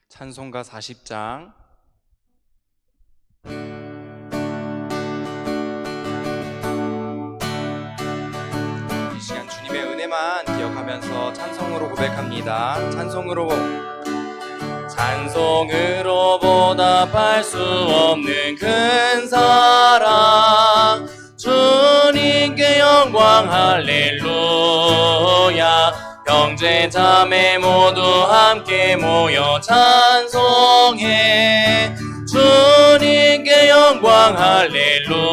찬송가 40장. 이 시간 주님의 은혜만 기억하면서 찬송으로 고백합니다. 찬송으로 보답할 수 없는 큰 사랑, 주님께 영광 할렐루야. 형제 자매 모두 함께 모여 찬송해. 주님께 영광 할렐루야.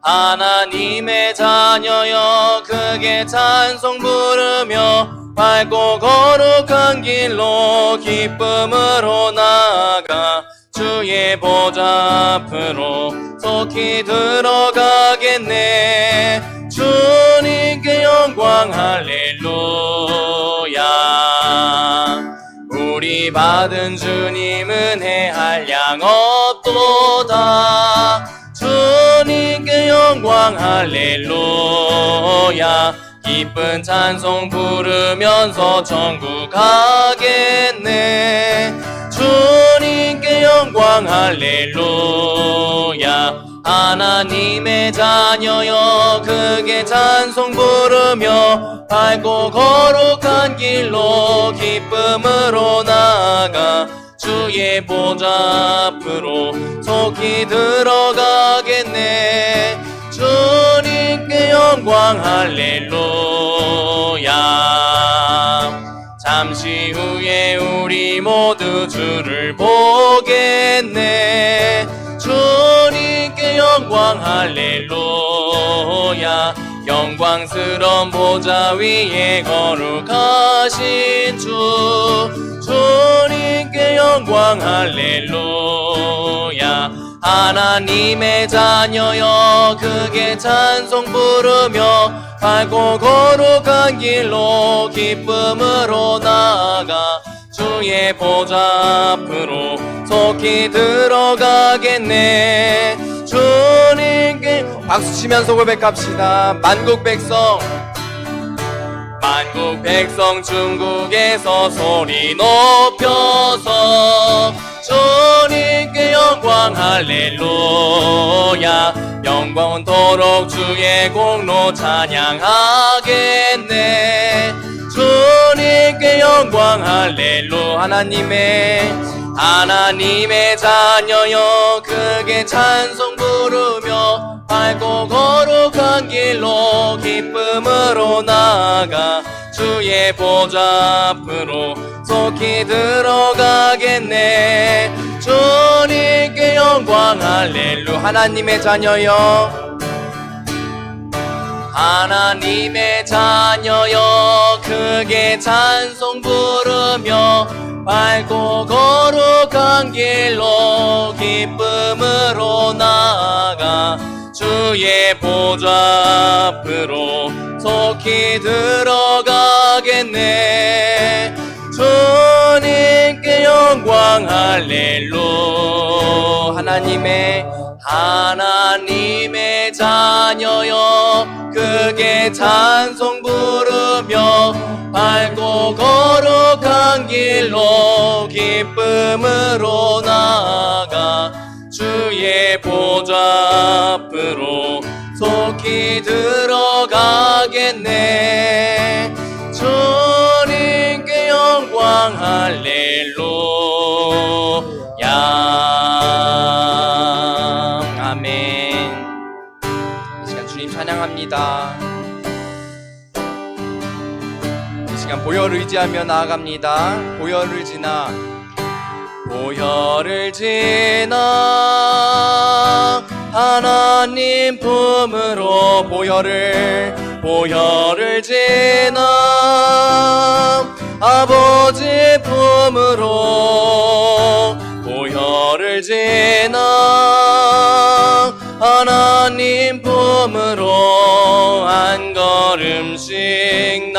하나님의 자녀여 크게 찬송 부르며 밝고 거룩한 길로 기쁨으로 나아가 주의 보좌 앞으로 속히 들어가겠네. 주님께 영광 할렐루야. 우리 받은 주님 은혜 한량 없도다. 주님께 영광 할렐루야. 기쁜 찬송 부르면서 천국 가겠네. 주님께 영광 할렐루야. 하나님의 자녀여 크게 찬송 부르며 밝고 거룩한 길로 기쁨으로 나아가 주의 보좌 앞으로 속히 들어가겠네. 주님께 영광 할렐루야. 잠시 후에 우리 모두 주를 보겠네. 주님께 영광 할렐루야. 영광스러운 보좌 위에 거룩하신 주, 주님께 영광 할렐루야. 하나님의 자녀여 크게 찬송 부르며 밝고 거룩한 길로 기쁨으로 나아가 주의 보좌 앞으로 속히 들어가겠네. 주님께 박수치면서 고백합시다. 만국 백성 중국에서 소리 높여서 주님께 영광 할렐루야. 영광토록 주의 공로 찬양하겠네. 주님께 영광 할렐루. 하나님의 자녀여 크게 찬송 부르며 밝고 거룩한 길로 기쁨으로 나아가 주의 보좌 앞으로 속히 들어가겠네. 주님께 영광 할렐루. 하나님의 자녀여 크게 찬송 부르며 밝고 거룩한 길로 기쁨으로 나아가 주의 보좌 앞으로 속히 들어가겠네. 주님께 영광 할렐루. 하나님의 자녀여 크게 찬송 부르며 밝고 거룩한 길로 기쁨으로 나아가 주의 보좌 앞으로 속히 들어가겠네. 주님께 영광 할렐루야. 아멘. 이 시간 주님 찬양합니다. 이 시간 보혈을 의지하며 나아갑니다. 보혈을 지나 하나님 품으로 보혈을 지나 아버지 품으로 보혈을 지나 하나님 품으로 한 걸음씩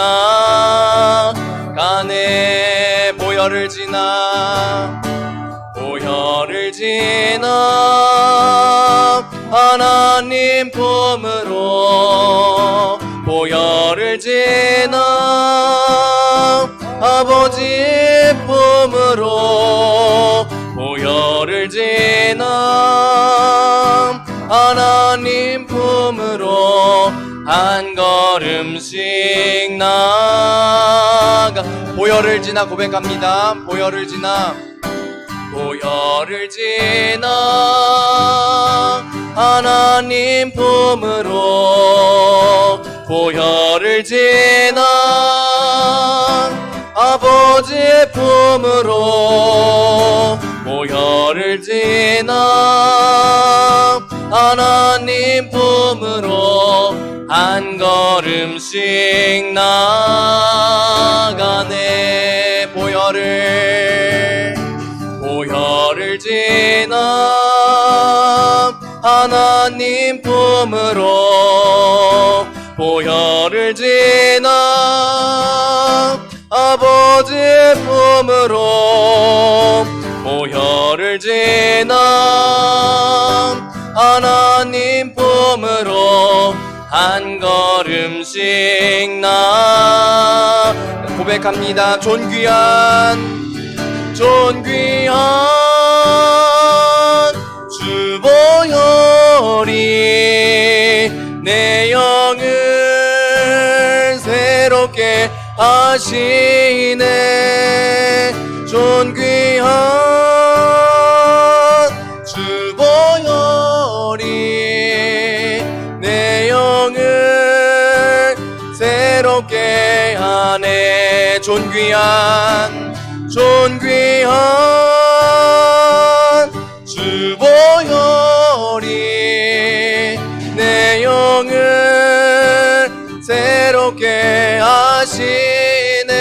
나가네. 보혈을 지나 하나님 품으로 보혈을 지나 아버지의 품으로 보혈을 지나 하나님 품으로 한 걸음씩 나가. 보혈을 지나 고백합니다. 보혈을 지나 하나님 품으로 보혈을 지나 아버지의 품으로 보혈을 지나 하나님 품으로 한 걸음씩 나가네. 보혈을 지나 하나님 품으로 보혈을 지나 아버지의 품으로 보혈을 지나 하나님 품으로 한 걸음씩 나 고백합니다. 존귀한 주 보혈이 내 영을 새롭게 하시네. 존귀한 주 보혈이 내 영을 새롭게 하네. 존귀한 주 보혈이 내 영을 새롭게 하시네.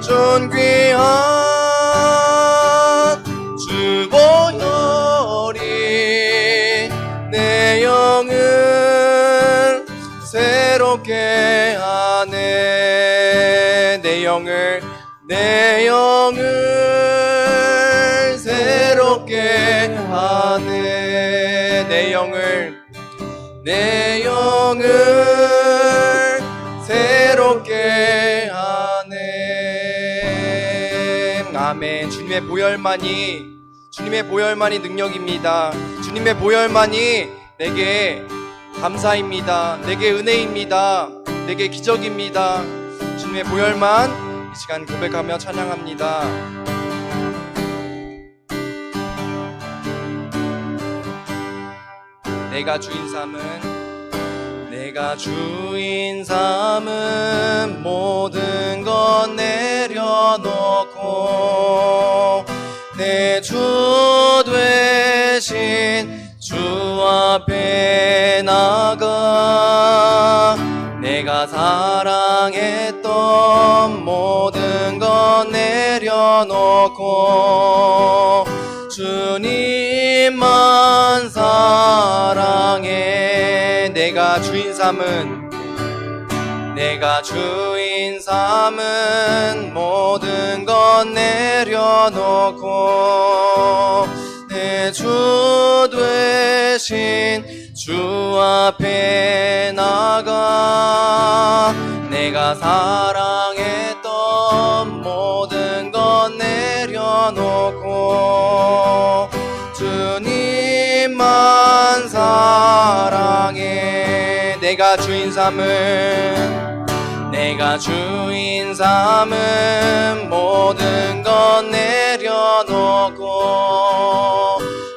존귀한 주 보혈이 내 영을 새롭게 하네. 내 영을 새롭게 하네. 내 영을 새롭게 하네. 아멘. 주님의 보혈만이 능력입니다. 주님의 보혈만이 내게 감사입니다. 내게 은혜입니다. 내게 기적입니다. 주님의 보혈만 이 시간 고백하며 찬양합니다. 내가 주인 삼은 모든 것 내려놓고 내 주 되신 주 앞에 나가 내가 사랑했던 모든 것 내려놓고 주님만 사랑해. 내가 주인 삼은 모든 것 내려놓고 내 주 되신 주 앞에 나가 내가 사랑했던 모든 것 내려놓고 주님만 사랑해. 내가 주인 삼은 모든 것 내려놓고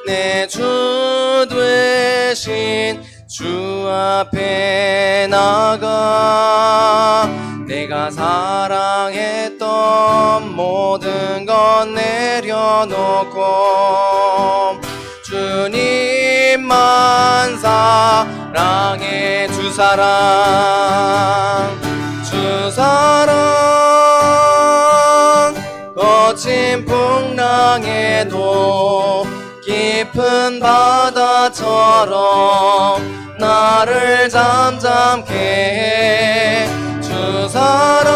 내 주 되신 주 앞에 나가 내가 사랑했던 모든 것 내려놓고 주님만 사랑해. 주 사랑 거친 풍랑에도 깊은 바다처럼 나를 잠잠케 해. 주 사랑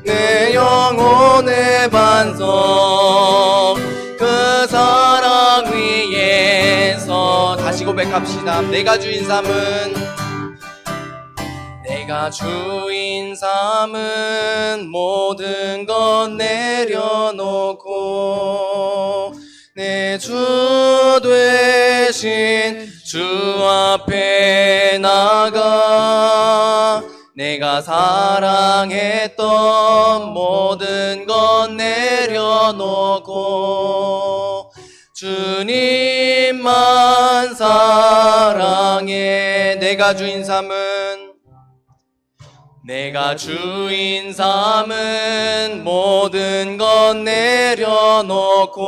내 영혼의 반석 그 사랑 위에서 다시 고백합시다. 내가 주인 삼은 내가 주인 삼은 모든 것 내려놓고 내 주 되신 주 앞에 나가 내가 사랑했던 모든 것 내려놓고 주님만 사랑해. 내가 주인 삼은 모든 것 내려놓고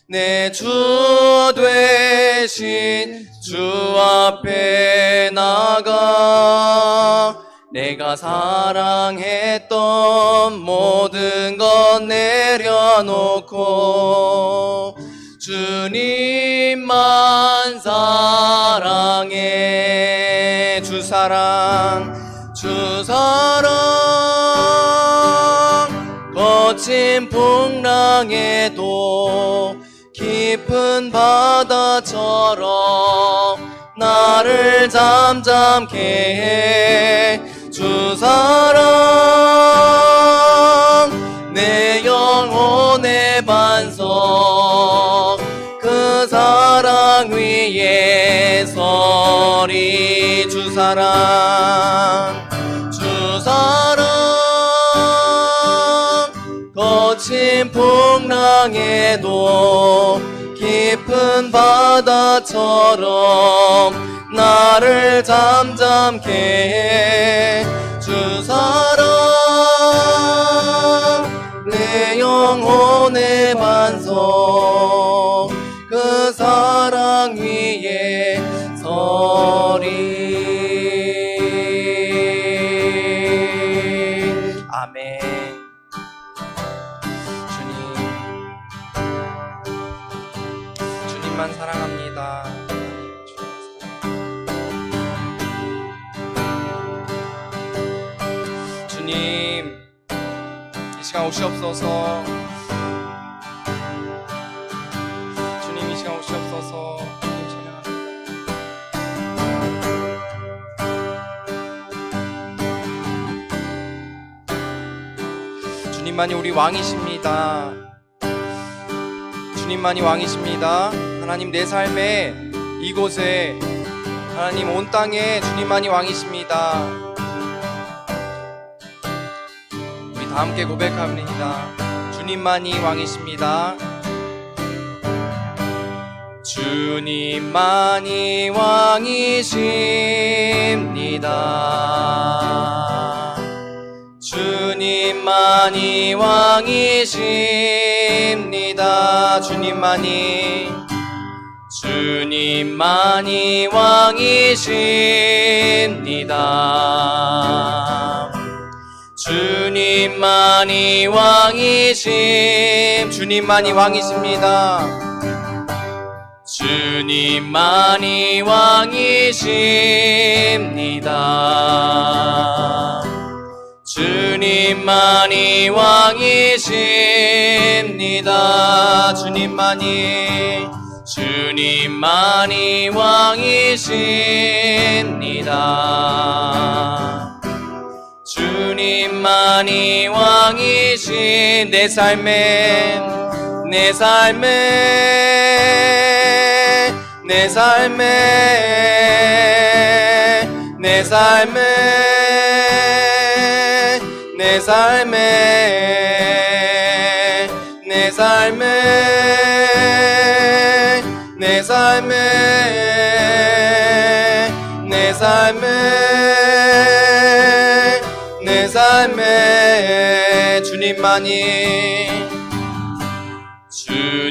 내 주 되신 주 앞에 나가 내가 사랑했던 모든 것 내려놓고 주님만 사랑해. 주 사랑 거친 풍랑에도 깊은 바다처럼 나를 잠잠케 해. 주 사랑 내 영혼의 반석 그 사랑 위에 서리. 주 사랑 거친 풍랑에도 깊은 바다처럼 나를 잠잠케 해. 주 사랑 내 영혼의 반석 그 사랑 위에 서리. 아멘. 주님만 사랑합니다. 주님, 이 시간 오시옵소서. 주님, 이 시간 오시옵소서. 주님 찬양합니다. 주님만이 우리 왕이십니다. 주님만이 왕이십니다. 하나님, 내 삶에 이곳에 하나님 온 땅에 주님만이 왕이십니다. 우리 다 함께 고백합니다. 주님만이 왕이십니다. 주님만이 왕이십니다. 주님만이 왕이십니다. 주님만이 왕이십니다. 주님만이 주님만이 왕이십니다. 주님만이 왕이십니다. 주님만이 왕이십니다. 주님만이 왕이십니다. 주님만이 왕이신 내 삶에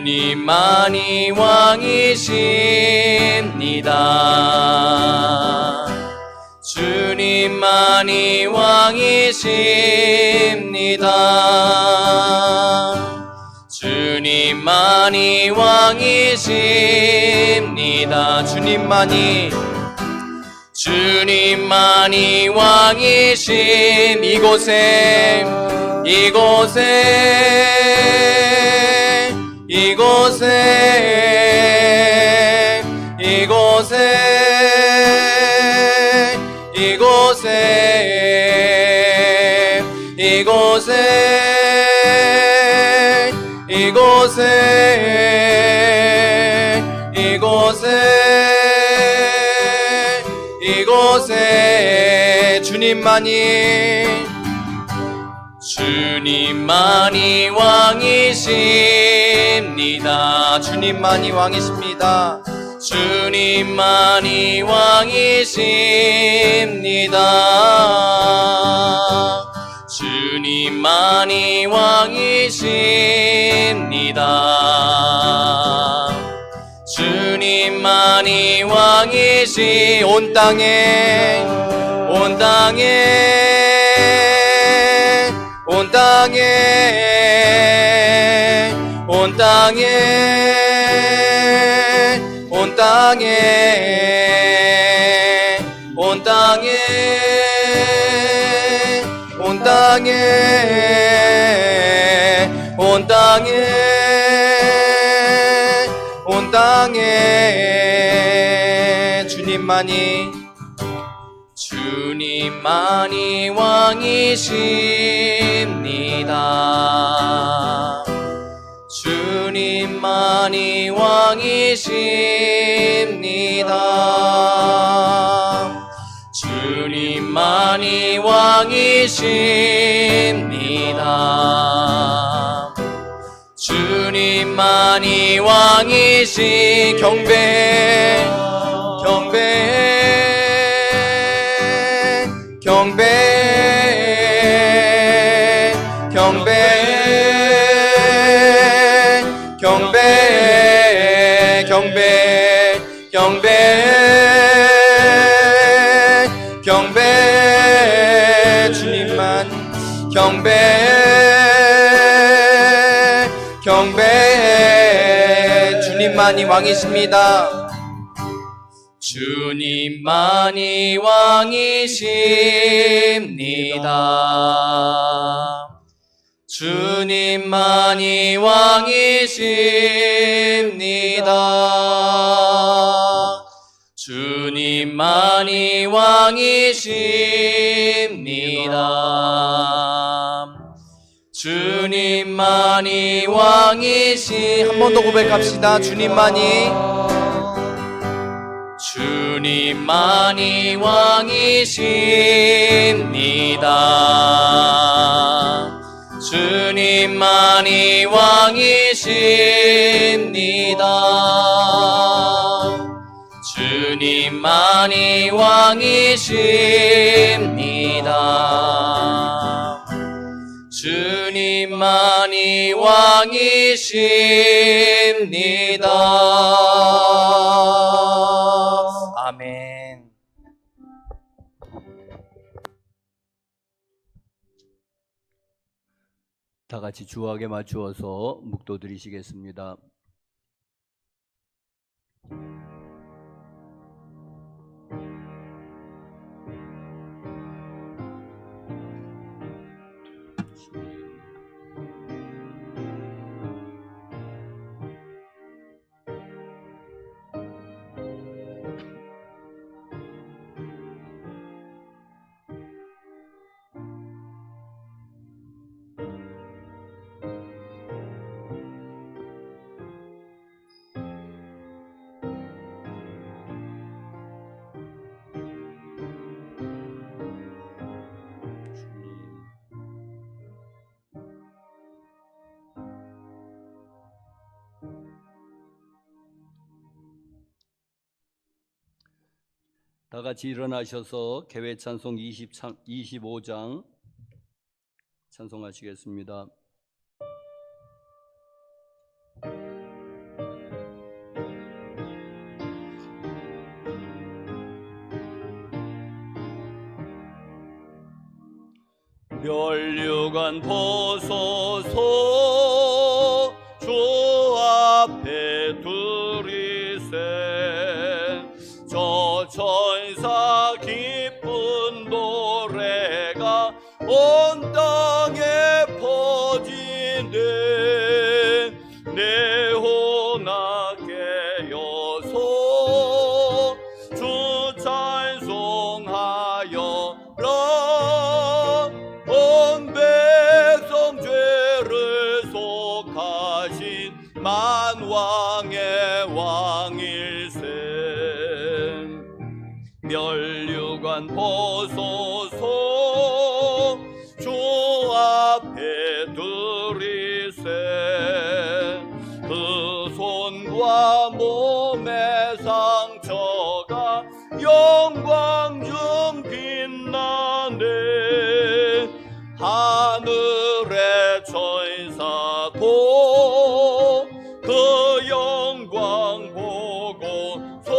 주님만이 왕이십니다. 주님만이 왕이십니다. 주님만이 왕이십니다. 주님만이 왕이심 이곳에 이곳에 이곳에 이곳에 이곳에 이곳에 주님만이 왕이십니다. 주님만이 왕이십니다. 주님만이 왕이십니다. 주님만이 왕이십니다. 주님만이 왕이시 온 땅에 온 땅에 온 땅에 온 땅에 온 땅에 온 땅에 온 땅에 온 땅에 온 땅에 주님만이 왕이십니다. 주님만이 왕이십니다. 주님만이 왕이십니다. 주님만이 왕이시 경배 경배 경배 경배 경배 경배 경배 경배 주님만 경배 경배 주님만이 왕이십니다. 주님만이 왕이십니다. 주님만이 왕이십니다. 주님만이 왕이십니다. 주님만이 왕이시 한 번 더 고백합시다. 주님만이 왕이십니다. 주님만이 왕이십니다. 주님만이 왕이십니다. 주님만이 왕이십니다. 아멘. 다 같이 주악에 맞추어서 묵도 드리시겠습니다. 다 같이 일어나셔서 개회 찬송 25장 찬송하시겠습니다. 멸류관 벗어서 주 앞에 들이세 저 천사 기쁜 노래가 온 땅에 퍼지네 내 혼아 깨어서 주 찬송하여 만왕의 왕일세. 면류관 보소서 주 앞에 들이세. 그 손과 몸의 상처가 영광 중 빛나네. 하늘의 천사도 그 영광 보고서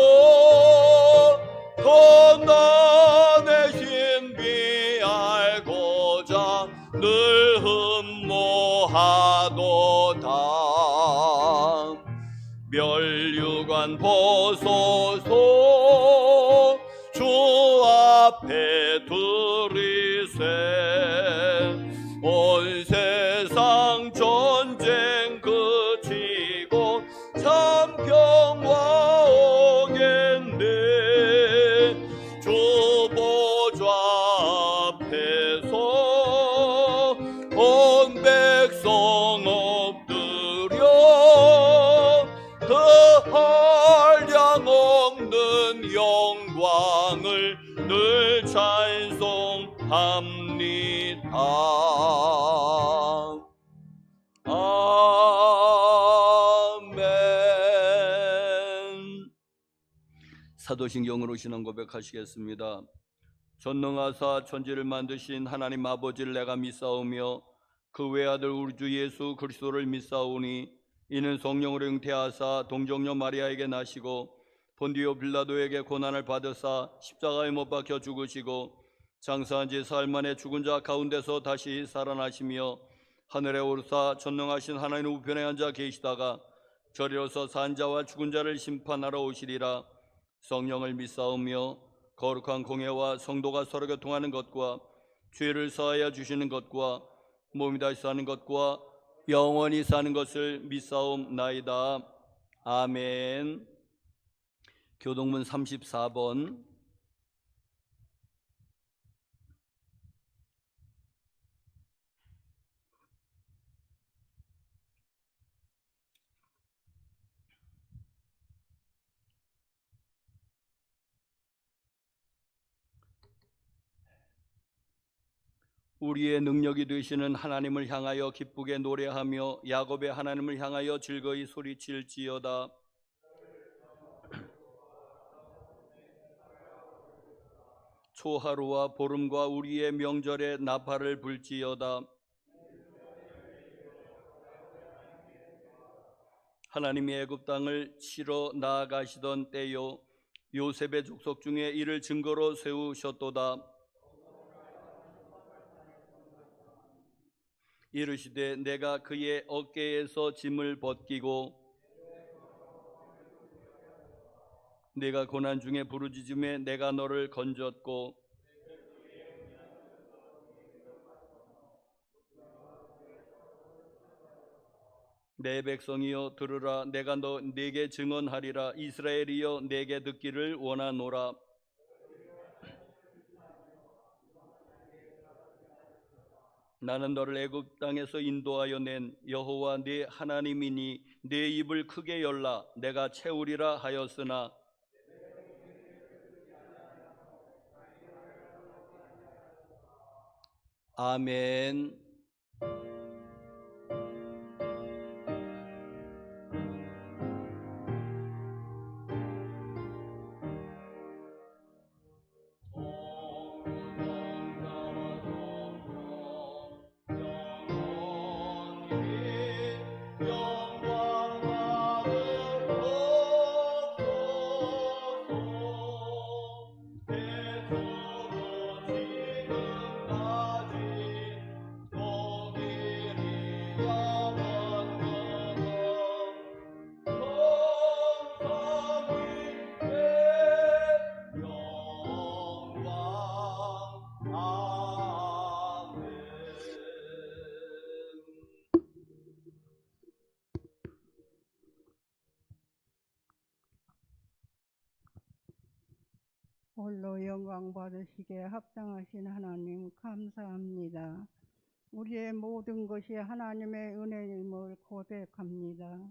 고난의 신비 알고자 늘 흠모하도다. 면류관 보소서 주 앞에 들이세. 온 세상 전쟁 그치고 참 평화 오겠네. 주 보좌 앞에서 온 백성 엎드려 그 한량 없는 영광을 늘 찬송합니다. 아멘. 사도신경으로 신앙 고백하시겠습니다. 전능하사 천지를 만드신 하나님 아버지를 내가 믿사오며 그 외아들 우리 주 예수 그리스도를 믿사오니 이는 성령으로 잉태하사 동정녀 마리아에게 나시고 본디오 빌라도에게 고난을 받으사 십자가에 못 박혀 죽으시고 장사한 지 사흘 만에 죽은 자 가운데서 다시 살아나시며 하늘에 오르사 전능하신 하나님 우편에 앉아 계시다가 저리로서 산 자와 죽은 자를 심판하러 오시리라. 성령을 믿사오며 거룩한 공예와 성도가 서로 교통하는 것과 죄를 사하여 주시는 것과 몸이 다시 사는 것과 영원히 사는 것을 믿사옵나이다. 아멘. 교동문 34번. 우리의 능력이 되시는 하나님을 향하여 기쁘게 노래하며 야곱의 하나님을 향하여 즐거이 소리칠지어다. 초하루와 보름과 우리의 명절에 나팔을 불지어다. 하나님이 애굽 땅을 치러 나아가시던 때요 요셉의 족속 중에 이를 증거로 세우셨도다. 이르시되 내가 그의 어깨에서 짐을 벗기고 내가 고난 중에 부르짖음에 내가 너를 건졌고 내 백성이여 들으라. 내가 네게 증언하리라. 이스라엘이여 내게 듣기를 원하노라. 나는 너를 애굽 땅에서 인도하여 낸 여호와 네 하나님이니 네 입을 크게 열라. 내가 채우리라 하였으나 아멘. 홀로 영광 받으시기에 합당하신 하나님 감사합니다. 우리의 모든 것이 하나님의 은혜임을 고백합니다.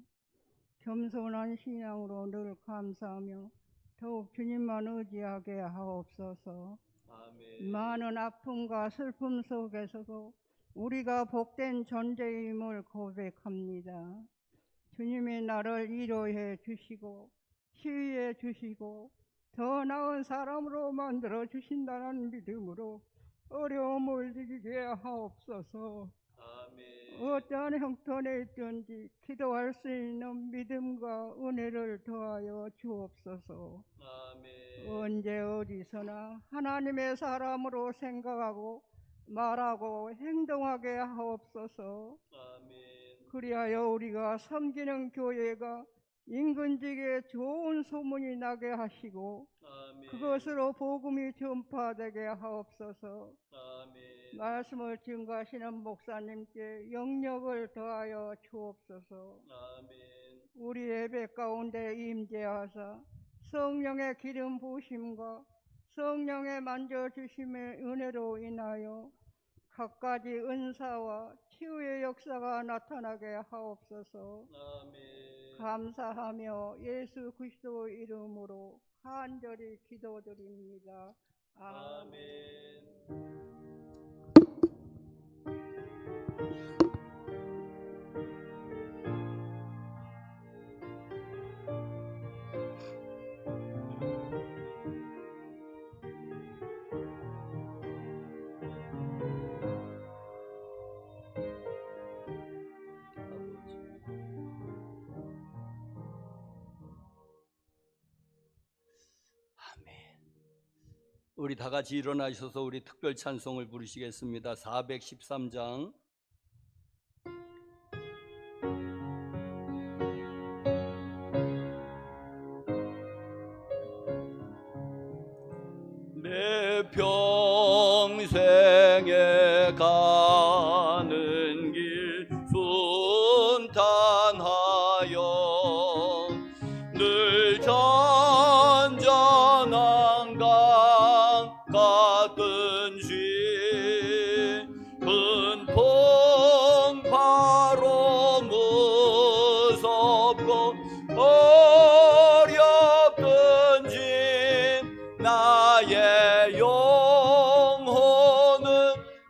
겸손한 신앙으로 늘 감사하며 더욱 주님만 의지하게 하옵소서. 아멘. 많은 아픔과 슬픔 속에서도 우리가 복된 존재임을 고백합니다. 주님이 나를 위로해 주시고 치유해 주시고 더 나은 사람으로 만들어 주신다는 믿음으로 어려움을 이기게 하옵소서. 아멘. 어떠한 형편에 있든지 기도할 수 있는 믿음과 은혜를 더하여 주옵소서. 아멘. 언제 어디서나 하나님의 사람으로 생각하고 말하고 행동하게 하옵소서. 아멘. 그리하여 우리가 섬기는 교회가 인근지기에 좋은 소문이 나게 하시고 아멘. 그것으로 복음이 전파되게 하옵소서. 아멘. 말씀을 증거하시는 목사님께 영력을 더하여 주옵소서. 아멘. 우리 예배 가운데 임재하사 성령의 기름 부으심과 성령의 만져주심의 은혜로 인하여 갖가지 은사와 치유의 역사가 나타나게 하옵소서. 아멘. 감사하며 예수 그리스도 이름으로 간절히 기도드립니다. 아멘. 우리 다 같이 일어나셔서 우리 특별 찬송을 부르시겠습니다. 413장. 내 평생에 가는 길 순탄하여 늘 잔잔한 강 같든지 큰 풍파로 무섭고 어렵든지 나의 영혼은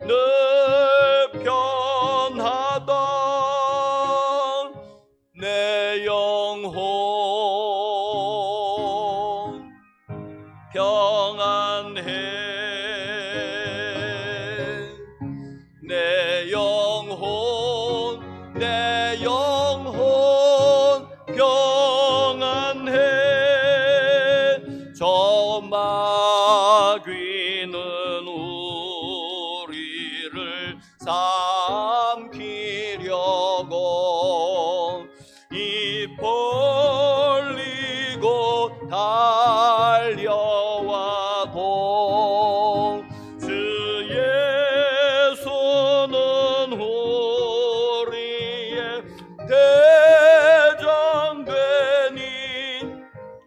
늘 편하다. 내 영혼 평안해. 내 영혼 평안해. 저 마귀는 우리를 삼키려고 입 벌리고 달려와도 주 예수는 우리의 대장되니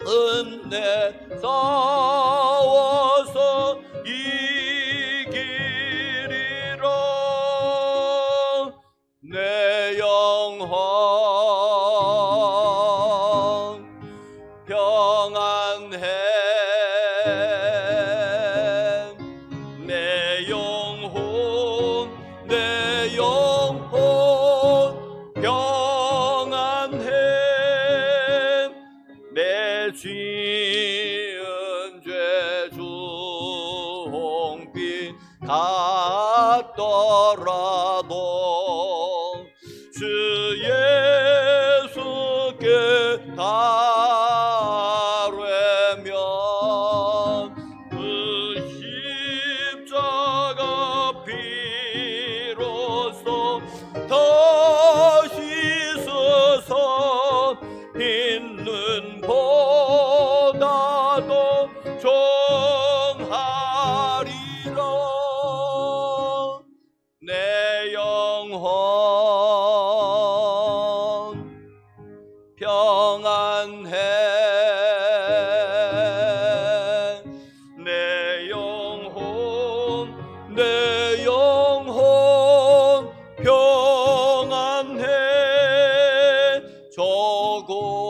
은혜 싸워서 이기리라. 내 영혼 평안해. 내 영혼 평안해. 내 지은 죄 종빛 같더라도 주 예수께 달래면 그 십자가 피로써 더 씻어서 있는 보다도 정하리라. 내 영혼 평안해. 내 영혼 평안해. 저곳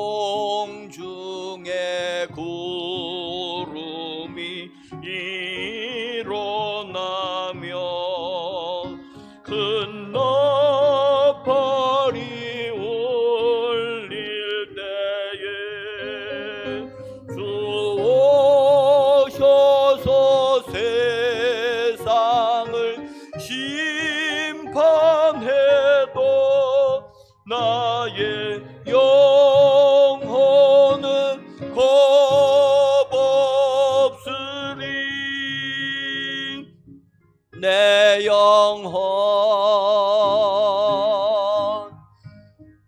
큰 너팔이 울릴 때에 주 오셔서 세상을 심판해도 나의 영혼은 겁없으리. 내 영혼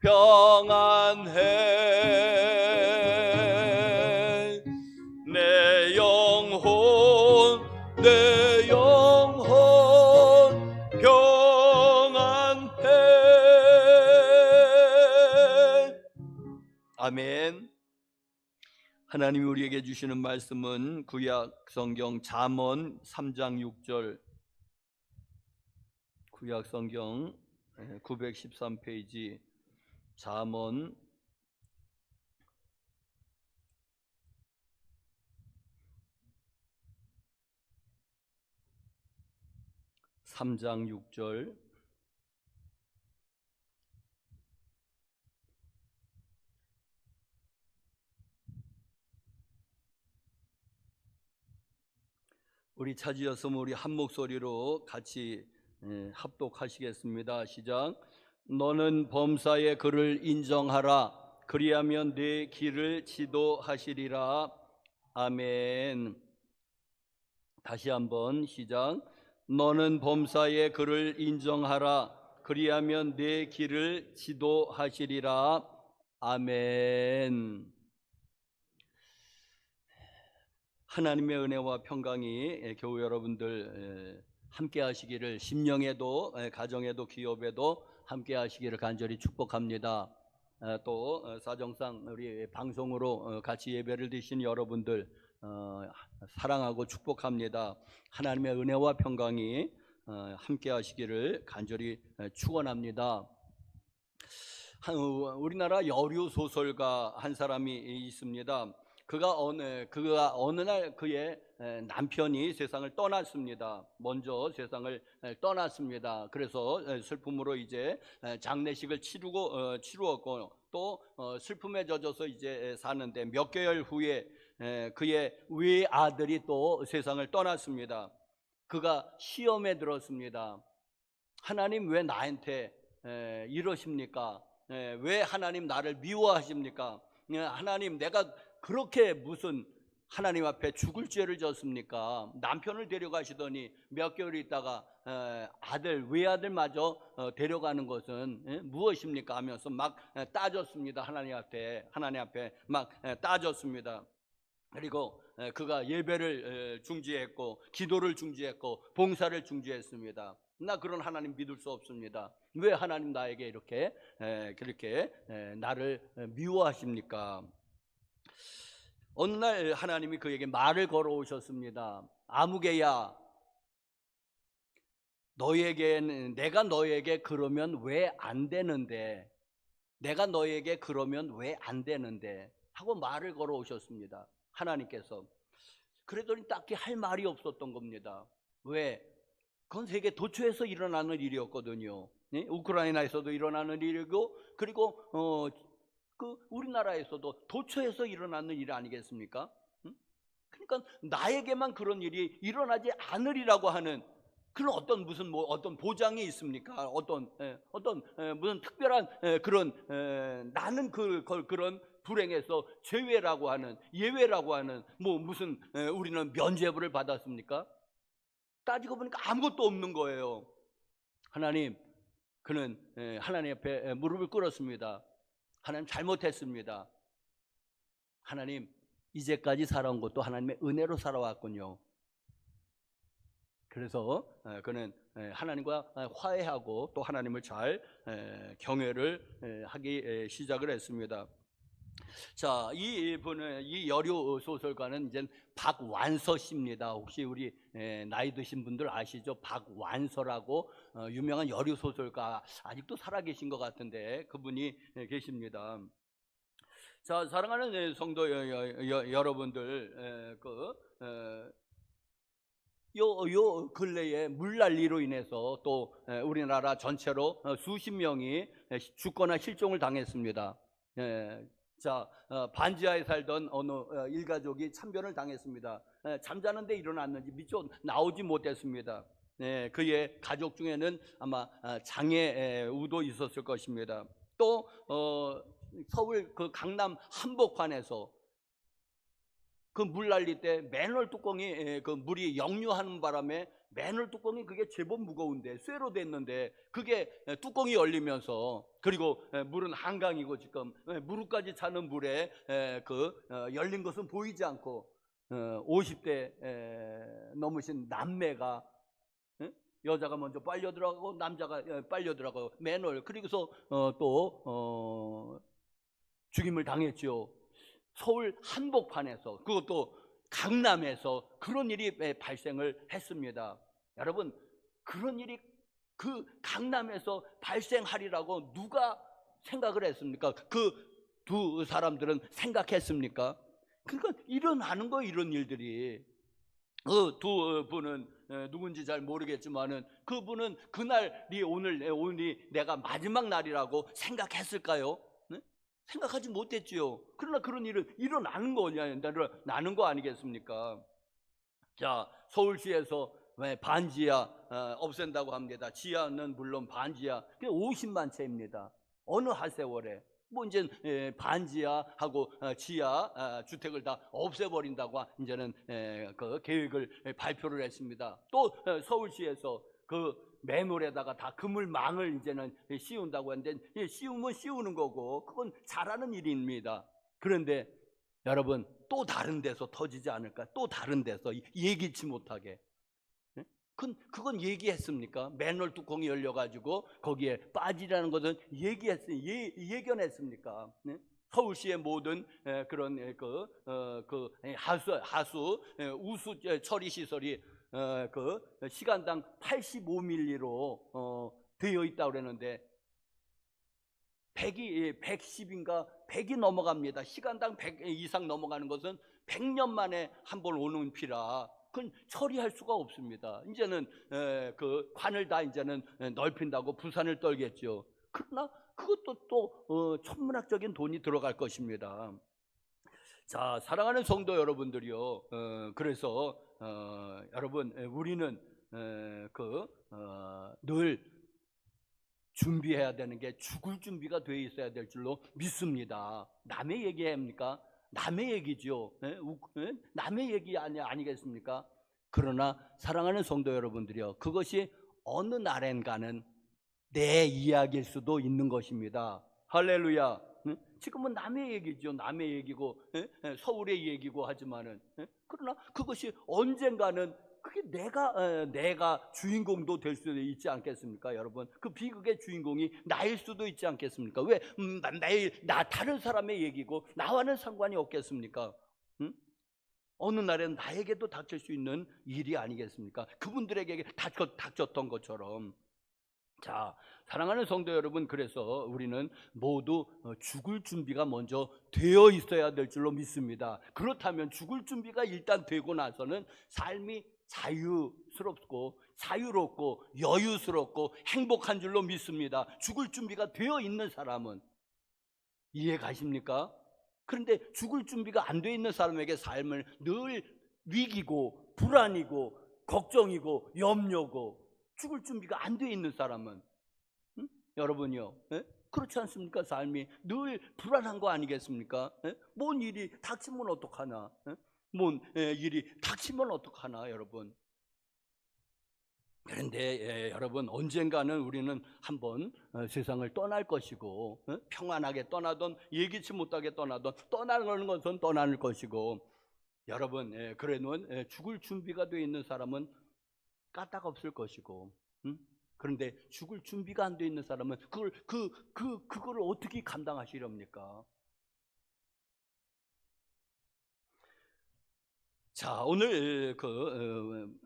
평안해. 내 영혼 평안해. 아멘. 하나님이 우리에게 주시는 말씀은 구약 성경 잠언 3장 6절, 구약 성경 913페이지 잠언 3장 6절. 우리 차지였으면 우리 한 목소리로 같이 합독하시겠습니다. 시작. 너는 범사의 그를 인정하라. 그리하면 네 길을 지도하시리라. 아멘. 다시 한번 시작. 너는 범사의 그를 인정하라. 그리하면 네 길을 지도하시리라. 아멘. 하나님의 은혜와 평강이 교우 여러분들 함께 하시기를, 심령에도 가정에도 기업에도 함께 하시기를 간절히 축복합니다. 또 사정상 우리 방송으로 같이 예배를 드신 여러분들 사랑하고 축복합니다. 하나님의 은혜와 평강이 함께 하시기를 간절히 축원합니다. 우리나라 여류 소설가 한 사람이 있습니다. 그가 어느 날 그의 남편이 세상을 떠났습니다. 먼저 세상을 떠났습니다. 그래서 슬픔으로 이제 장례식을 치루었고 또 슬픔에 젖어서 이제 사는데, 몇 개월 후에 그의 외아들이 또 세상을 떠났습니다. 그가 시험에 들었습니다. 하나님 왜 나한테 이러십니까? 왜 하나님 나를 미워하십니까? 하나님, 내가 그렇게 무슨 하나님 앞에 죽을 죄를 졌습니까? 남편을 데려가시더니 몇 개월 있다가 외아들마저 데려가는 것은 무엇입니까? 하면서 막 따졌습니다. 하나님 앞에 막 따졌습니다. 그리고 그가 예배를 중지했고 기도를 중지했고 봉사를 중지했습니다. 나 그런 하나님 믿을 수 없습니다. 왜 하나님 나에게 이렇게 그렇게 나를 미워하십니까? 어느 날 하나님이 그에게 말을 걸어오셨습니다. 아무개야, 내가 너에게 그러면 왜 안 되는데, 내가 너에게 그러면 왜 안 되는데 하고 말을 걸어오셨습니다. 하나님께서. 그랬더니 딱히 할 말이 없었던 겁니다. 왜? 그건 세계 도처에서 일어나는 일이었거든요. 우크라이나에서도 일어나는 일이고, 그리고 우리나라에서도 도처에서 일어나는 일 아니겠습니까? 그러니까 나에게만 그런 일이 일어나지 않으리라고 하는 그런 어떤 보장이 있습니까? 무슨 특별한 그런 나는 그런 불행에서 제외라고 하는, 예외라고 하는 무슨 우리는 면죄부를 받았습니까? 따지고 보니까 아무것도 없는 거예요. 그는 하나님 앞에 무릎을 꿇었습니다. 하나님, 잘못했습니다. 하나님, 이제까지 살아온 것도 하나님의 은혜로 살아왔군요. 그래서 그는 하나님과 화해하고 또 하나님을 잘 경외를 하기 시작을 했습니다. 자, 이 여류 소설가는 이제 박완서 씨입니다. 혹시 우리 나이 드신 분들 아시죠? 박완서라고 유명한 여류 소설가, 아직도 살아계신 것 같은데 그분이 계십니다. 자, 사랑하는 성도 여러분들, 요 근래에 물난리로 인해서 또 우리나라 전체로 수십 명이 죽거나 실종을 당했습니다. 자, 반지하에 살던 어느 일가족이 참변을 당했습니다. 잠자는데 일어났는지 미처 나오지 못했습니다. 그의 가족 중에는 아마 장애우도 있었을 것입니다. 또 서울 그 강남 한복판에서 그 물난리 때 맨홀 뚜껑이 그 물이 역류하는 바람에 맨홀 뚜껑이 그게 제법 무거운데 쇠로 됐는데 그게 뚜껑이 열리면서, 그리고 물은 한강이고 지금 무릎까지 차는 물에 열린 것은 보이지 않고 50대 넘으신 남매가, 여자가 먼저 빨려 들어가고 남자가 빨려 들어가고 맨홀, 그리고서 또 죽임을 당했죠. 서울 한복판에서, 그것도 강남에서 그런 일이 발생을 했습니다. 여러분, 그런 일이 그 강남에서 발생하리라고 누가 생각을 했습니까? 그 두 사람들은 생각했습니까? 그러니까 일어나는 거예요, 이런 일들이. 그 두 분은 누군지 잘 모르겠지만은 그분은 그날이 오늘이 내가 마지막 날이라고 생각했을까요? 생각하지 못했지요. 그러나 그런 일은 일어나는 거 아니겠습니까? 자, 서울시에서 반지하 없앤다고 합니다. 지하는 물론 반지하 50만 채입니다. 어느 하세월에 뭐 이제 반지하하고 지하 주택을 다 없애버린다고 이제는 그 계획을 발표를 했습니다. 또 서울시에서 그 맨홀에다가 다 그물망을 이제는 씌운다고 하는데, 씌우면 씌우는 거고 그건 잘하는 일입니다. 그런데 여러분, 또 다른 데서 터지지 않을까? 또 다른 데서 예기치 못하게. 그건 얘기했습니까? 맨홀 뚜껑이 열려가지고 거기에 빠지라는 것은 예견했습니까? 서울시의 모든 그런 하수 우수 처리 시설이 그 시간당 85밀리로 되어 있다고 그랬는데 110인가 100이 넘어갑니다. 시간당 100 이상 넘어가는 것은 100년 만에 한 번 오는 비라 그건 처리할 수가 없습니다. 이제는 그 관을 다 이제는 넓힌다고 부산을 떨겠죠. 그러나 그것도 또 천문학적인 돈이 들어갈 것입니다. 자, 사랑하는 성도 여러분들이요. 그래서 여러분, 우리는 늘 준비해야 되는 게 죽을 준비가 되어 있어야 될 줄로 믿습니다. 남의 얘기합니까? 남의 얘기죠. 남의 얘기 아니겠습니까? 그러나 사랑하는 성도 여러분들이요, 그것이 어느 날엔가는 내 이야기일 수도 있는 것입니다. 할렐루야. 지금은 남의 얘기죠. 남의 얘기고 서울의 얘기고 하지만은, 그러나 그것이 언젠가는 그게 내가 주인공도 될 수도 있지 않겠습니까? 여러분, 그 비극의 주인공이 나일 수도 있지 않겠습니까? 왜 매일 다른 사람의 얘기고 나와는 상관이 없겠습니까? 어느 날엔 나에게도 닥칠 수 있는 일이 아니겠습니까? 그분들에게 닥쳤던 것처럼. 자, 사랑하는 성도 여러분, 그래서 우리는 모두 죽을 준비가 먼저 되어 있어야 될 줄로 믿습니다. 그렇다면 죽을 준비가 일단 되고 나서는 삶이 자유스럽고 자유롭고 여유스럽고 행복한 줄로 믿습니다. 죽을 준비가 되어 있는 사람은. 이해 가십니까? 그런데 죽을 준비가 안 되어 있는 사람에게 삶을 늘 위기고 불안이고 걱정이고 염려고, 죽을 준비가 안 되어 있는 사람은, 여러분이요, 그렇지 않습니까? 삶이 늘 불안한 거 아니겠습니까? 뭔 일이 닥치면 어떡하나? 뭔 일이 닥치면 어떡하나, 여러분. 그런데 여러분, 언젠가는 우리는 한번 세상을 떠날 것이고, 평안하게 떠나던 예기치 못하게 떠나는 것은 떠날 것이고, 여러분, 그래는 죽을 준비가 되어 있는 사람은 까딱 없을 것이고, 그런데 죽을 준비가 안 되어 있는 사람은 그거를 어떻게 감당하시렵니까? 자, 오늘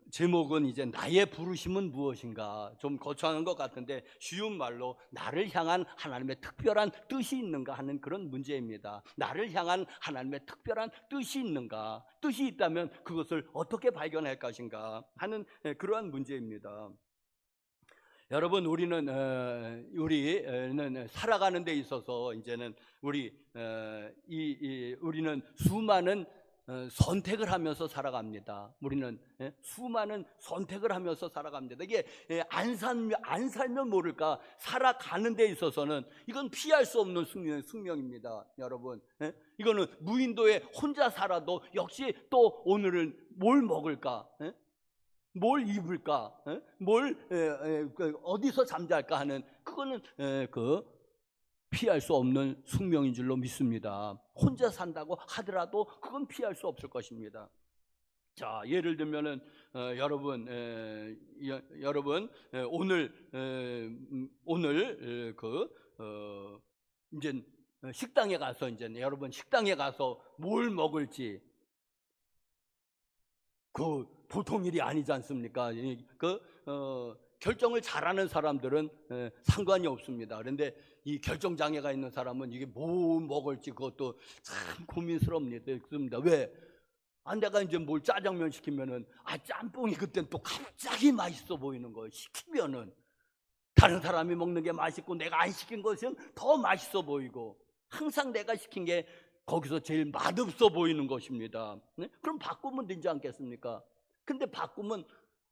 제목은 이제 나의 부르심은 무엇인가, 좀 거창한 것 같은데 쉬운 말로 나를 향한 하나님의 특별한 뜻이 있는가 하는 그런 문제입니다. 나를 향한 하나님의 특별한 뜻이 있는가, 뜻이 있다면 그것을 어떻게 발견할 것인가 하는 그러한 문제입니다. 여러분, 우리는 살아가는 데 있어서 이제는 우리는 수많은 선택을 하면서 살아갑니다. 우리는 수많은 선택을 하면서 살아갑니다. 이게 안 살면 모를까, 살아가는 데 있어서는 이건 피할 수 없는 숙명입니다. 여러분, 이거는 무인도에 혼자 살아도 역시 또 오늘은 뭘 먹을까, 뭘 입을까, 어디서 잠잘까 하는, 그거는 피할 수 없는 숙명인 줄로 믿습니다. 혼자 산다고 하더라도 그건 피할 수 없을 것입니다. 자, 예를 들면은 여러분 오늘 이제 식당에 가서, 이제 여러분 식당에 가서 뭘 먹을지 그 보통 일이 아니지 않습니까? 결정을 잘하는 사람들은 상관이 없습니다. 그런데 이 결정 장애가 있는 사람은 이게 뭐 먹을지 그것도 참 고민스럽습니다. 왜? 내가 이제 뭘 짜장면 시키면은 짬뽕이 그땐 또 갑자기 맛있어 보이는 거예요. 시키면은 다른 사람이 먹는 게 맛있고 내가 안 시킨 것은 더 맛있어 보이고, 항상 내가 시킨 게 거기서 제일 맛없어 보이는 것입니다. 그럼 바꾸면 되지 않겠습니까? 근데 바꾸면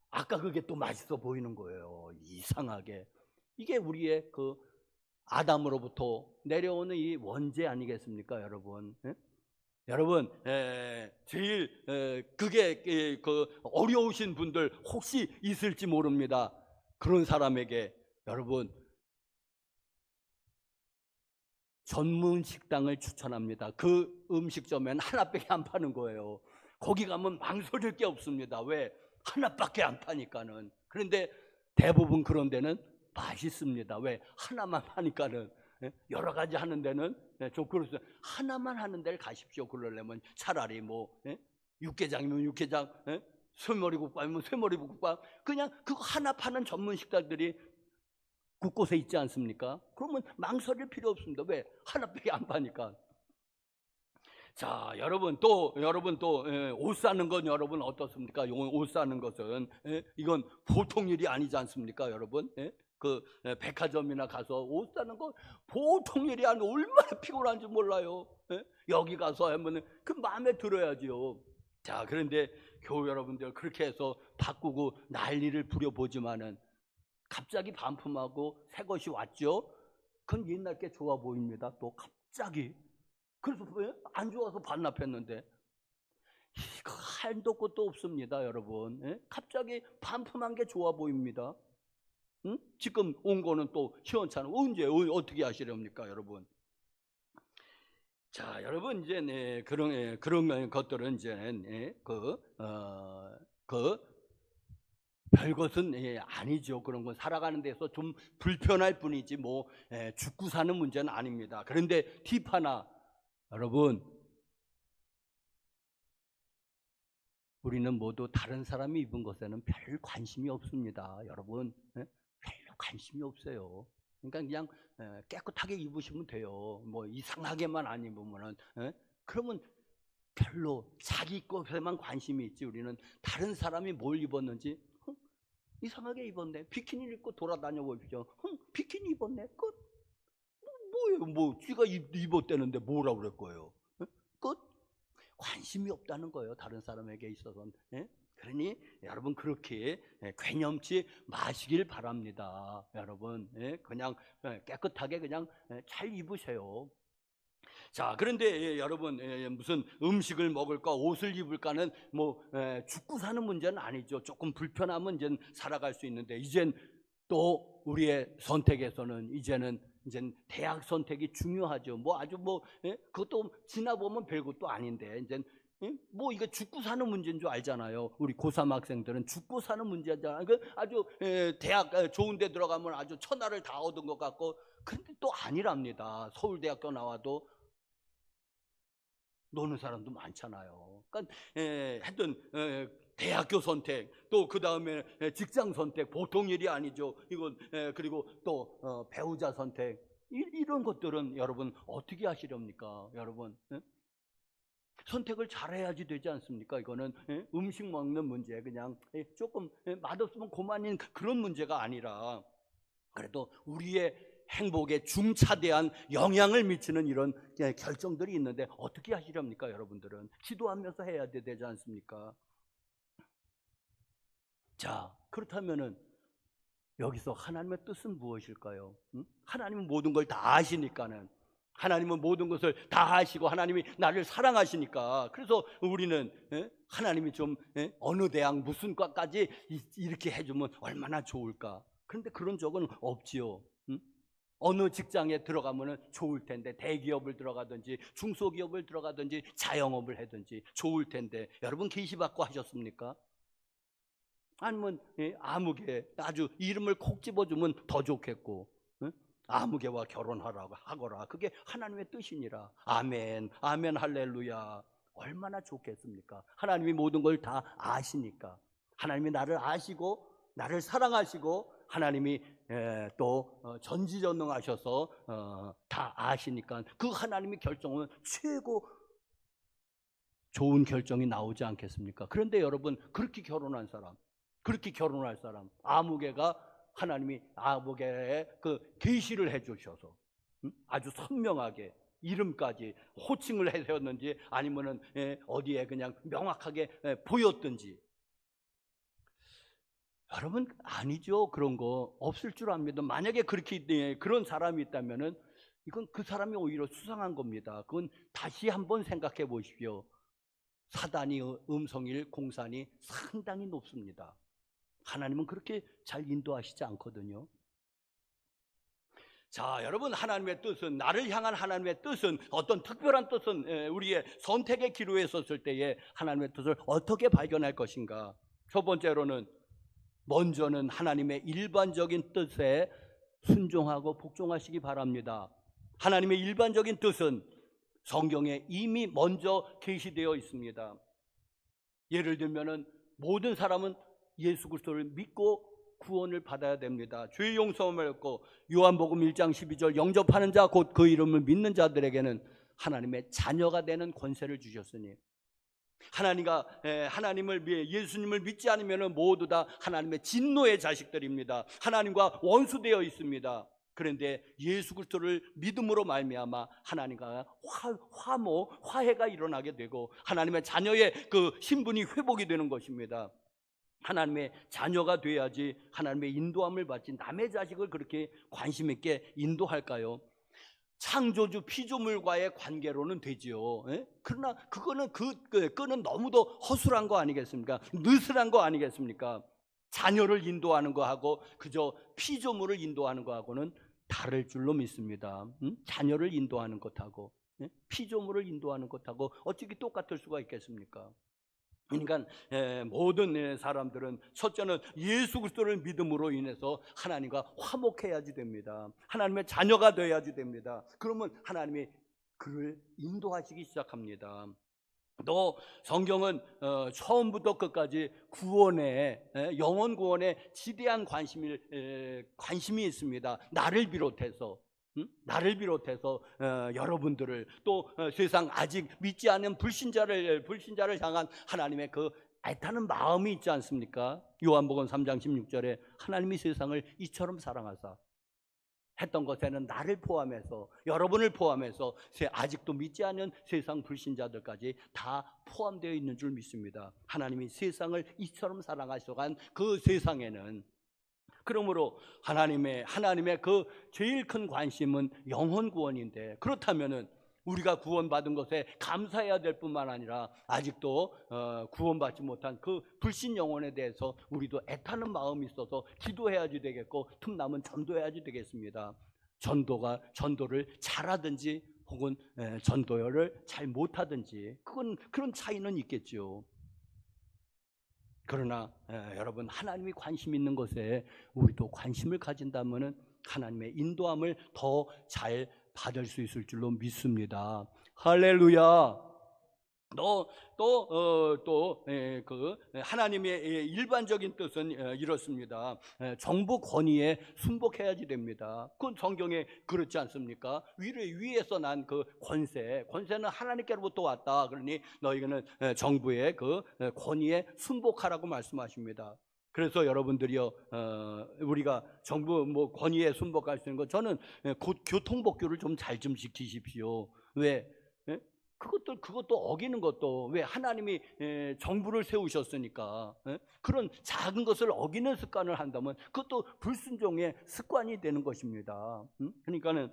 아까 그게 또 맛있어 보이는 거예요. 이상하게. 이게 우리의 아담으로부터 내려오는 이 원죄 아니겠습니까, 여러분? 여러분, 제일 그게 어려우신 분들 혹시 있을지 모릅니다. 그런 사람에게 여러분, 전문 식당을 추천합니다. 그 음식점에는 하나밖에 안 파는 거예요. 거기 가면 망설일 게 없습니다. 왜? 하나밖에 안 파니까는. 그런데 대부분 그런 데는 맛있습니다. 왜? 하나만 파니까는. 여러 가지 하는 데는 좀 그렇습니다. 하나만 하는 데를 가십시오. 그러려면 차라리 육개장이면 육개장, 쇠머리국밥이면 쇠머리국밥, 그냥 그거 하나 파는 전문 식당들이 곳곳에 있지 않습니까? 그러면 망설일 필요 없습니다. 왜? 하나밖에 안 파니까. 자, 여러분 또 옷 사는 건 여러분 어떻습니까? 옷 사는 것은 이건 보통 일이 아니지 않습니까, 여러분? 백화점이나 가서 옷 사는 거 보통 일이 아니고 얼마나 피곤한지 몰라요. 여기 가서 하면은 그 마음에 들어야지요. 자, 그런데 교우 여러분들 그렇게 해서 바꾸고 난리를 부려보지만은 갑자기 반품하고 새 것이 왔죠. 그건 옛날 게 좋아 보입니다. 또 갑자기. 그래서 왜? 안 좋아서 반납했는데 이거 한도 끝도 없습니다, 여러분. 갑자기 반품한 게 좋아 보입니다. 지금 온 거는 또 시원찮은, 언제 어떻게 하시렵니까, 여러분? 자, 여러분 이제 그런 것들은 이제 별것은 아니죠. 그런 건 살아가는 데서 좀 불편할 뿐이지 죽고 사는 문제는 아닙니다. 그런데 팁 하나, 여러분, 우리는 모두 다른 사람이 입은 것에는 별 관심이 없습니다. 여러분, 별로 관심이 없어요. 그러니까 그냥 깨끗하게 입으시면 돼요. 이상하게만 안 입으면은, 그러면 별로 자기 것에만 관심이 있지, 우리는 다른 사람이 뭘 입었는지 이상하게 입었네. 비키니 입고 돌아다녀 보십시오. 비키니 입었네. 끝. 뭐예요? 쥐가 입었다는데 뭐라고 그럴 거예요? 끝. 관심이 없다는 거예요, 다른 사람에게 있어서는. 그러니 여러분 그렇게 괴념치 마시길 바랍니다. 여러분, 그냥 깨끗하게 그냥 잘 입으세요. 자, 그런데 여러분, 무슨 음식을 먹을까 옷을 입을까는 죽고 사는 문제는 아니죠. 조금 불편하면 이제 살아갈 수 있는데, 이젠 또 우리의 선택에서는 이제는 대학 선택이 중요하죠. 그것도 지나보면 별것도 아닌데, 이제 이게 죽고 사는 문제인 줄 알잖아요. 우리 고3 학생들은 죽고 사는 문제잖아요. 아주 대학 좋은 데 들어가면 아주 천하를 다 얻은 것 같고, 근데 또 아니랍니다. 서울대학교 나와도 노는 사람도 많잖아요. 그러니까 하여튼 대학교 선택, 또 그 다음에 직장 선택 보통 일이 아니죠. 이건 그리고 또 배우자 선택, 이런 것들은 여러분 어떻게 하시렵니까? 여러분 선택을 잘해야지 되지 않습니까? 이거는 음식 먹는 문제, 그냥 조금 맛없으면 그만인 그런 문제가 아니라, 그래도 우리의 행복에 중차대한 영향을 미치는 이런 결정들이 있는데 어떻게 하시렵니까? 여러분들은 기도하면서 해야 되지 않습니까? 자, 그렇다면은 여기서 하나님의 뜻은 무엇일까요? 하나님은 모든 걸 다 아시니까는, 하나님은 모든 것을 다 아시고 하나님이 나를 사랑하시니까, 그래서 우리는 하나님이 좀 어느 대학 무슨 과까지 이렇게 해주면 얼마나 좋을까. 그런데 그런 적은 없지요. 어느 직장에 들어가면 좋을 텐데, 대기업을 들어가든지 중소기업을 들어가든지 자영업을 하든지 좋을 텐데, 여러분 계시받고 하셨습니까? 아니면 아무개 아주 이름을 콕 집어주면 더 좋겠고, 아무개와 결혼하라고 하거라, 그게 하나님의 뜻이니라. 아멘, 아멘, 할렐루야. 얼마나 좋겠습니까? 하나님이 모든 걸 다 아시니까, 하나님이 나를 아시고 나를 사랑하시고 하나님이 또 전지전능하셔서 다 아시니까 그 하나님의 결정은 최고 좋은 결정이 나오지 않겠습니까? 그런데 여러분, 그렇게 결혼한 사람, 그렇게 결혼할 사람, 아무개가 하나님이 아무개의 그 계시를 해주셔서 아주 선명하게 이름까지 호칭을 해줬는지 아니면은 어디에 그냥 명확하게 보였든지, 여러분 아니죠. 그런 거 없을 줄 압니다. 만약에 그렇게 그런 사람이 있다면은 이건 그 사람이 오히려 수상한 겁니다. 그건 다시 한번 생각해 보십시오. 사단이 음성일 공산이 상당히 높습니다. 하나님은 그렇게 잘 인도하시지 않거든요. 자, 여러분, 하나님의 뜻은, 나를 향한 하나님의 뜻은, 어떤 특별한 뜻은 우리의 선택의 기로에 섰을 때에 하나님의 뜻을 어떻게 발견할 것인가. 첫 번째로는, 먼저는 하나님의 일반적인 뜻에 순종하고 복종하시기 바랍니다. 하나님의 일반적인 뜻은 성경에 이미 먼저 계시되어 있습니다. 예를 들면은 모든 사람은 예수 그리스도를 믿고 구원을 받아야 됩니다. 죄의 용서함을 받고, 요한복음 1장 12절 영접하는 자 곧 그 이름을 믿는 자들에게는 하나님의 자녀가 되는 권세를 주셨으니, 하나님을 예수님을 믿지 않으면 모두 다 하나님의 진노의 자식들입니다. 하나님과 원수되어 있습니다. 그런데 예수 그리스도를 믿음으로 말미암아 하나님과 화해가 일어나게 되고 하나님의 자녀의 그 신분이 회복이 되는 것입니다. 하나님의 자녀가 돼야지 하나님의 인도함을 받지 남의 자식을 그렇게 관심 있게 인도할까요? 창조주 피조물과의 관계로는 되지요. 그러나 그거는 그거는 너무도 허술한 거 아니겠습니까? 느슨한 거 아니겠습니까? 자녀를 인도하는 거하고 그저 피조물을 인도하는 거하고는 다를 줄로 믿습니다. 자녀를 인도하는 것하고 피조물을 인도하는 것하고 어떻게 똑같을 수가 있겠습니까? 그러니까 모든 사람들은 첫째는 예수 그리스도를 믿음으로 인해서 하나님과 화목해야지 됩니다. 하나님의 자녀가 되어야지 됩니다. 그러면 하나님이 그를 인도하시기 시작합니다. 또 성경은 처음부터 끝까지 구원에, 영혼 구원에 지대한 관심이 있습니다. 나를 비롯해서 여러분들을, 또 세상 아직 믿지 않는 불신자를 향한 하나님의 그 애타는 마음이 있지 않습니까? 요한복음 3장 16절에 하나님이 세상을 이처럼 사랑하사 했던 것에는 나를 포함해서, 여러분을 포함해서 아직도 믿지 않는 세상 불신자들까지 다 포함되어 있는 줄 믿습니다. 하나님이 세상을 이처럼 사랑하셔간 그 세상에는, 그러므로 하나님의 그 제일 큰 관심은 영혼 구원인데, 그렇다면은 우리가 구원받은 것에 감사해야 될 뿐만 아니라 아직도 구원받지 못한 그 불신 영혼에 대해서 우리도 애타는 마음이 있어서 기도해야지 되겠고, 틈나면 전도해야지 되겠습니다. 전도를 잘하든지 혹은 전도를 잘 못하든지 그런 차이는 있겠죠. 그러나 여러분, 하나님이 관심 있는 것에 우리도 관심을 가진다면 하나님의 인도함을 더 잘 받을 수 있을 줄로 믿습니다. 할렐루야. 그 하나님의 일반적인 뜻은 이렇습니다. 정부 권위에 순복해야지 됩니다. 그건 성경에 그렇지 않습니까? 위에서 난 그 권세는 하나님께로부터 왔다. 그러니 너희는 정부의 그 권위에 순복하라고 말씀하십니다. 그래서 여러분들이요, 우리가 정부 권위에 순복할 수 있는 거, 저는 곧 교통법규를 좀 잘 좀 지키십시오. 왜? 그것도 어기는 것도, 왜? 하나님이 정부를 세우셨으니까. 그런 작은 것을 어기는 습관을 한다면 그것도 불순종의 습관이 되는 것입니다. 그러니까는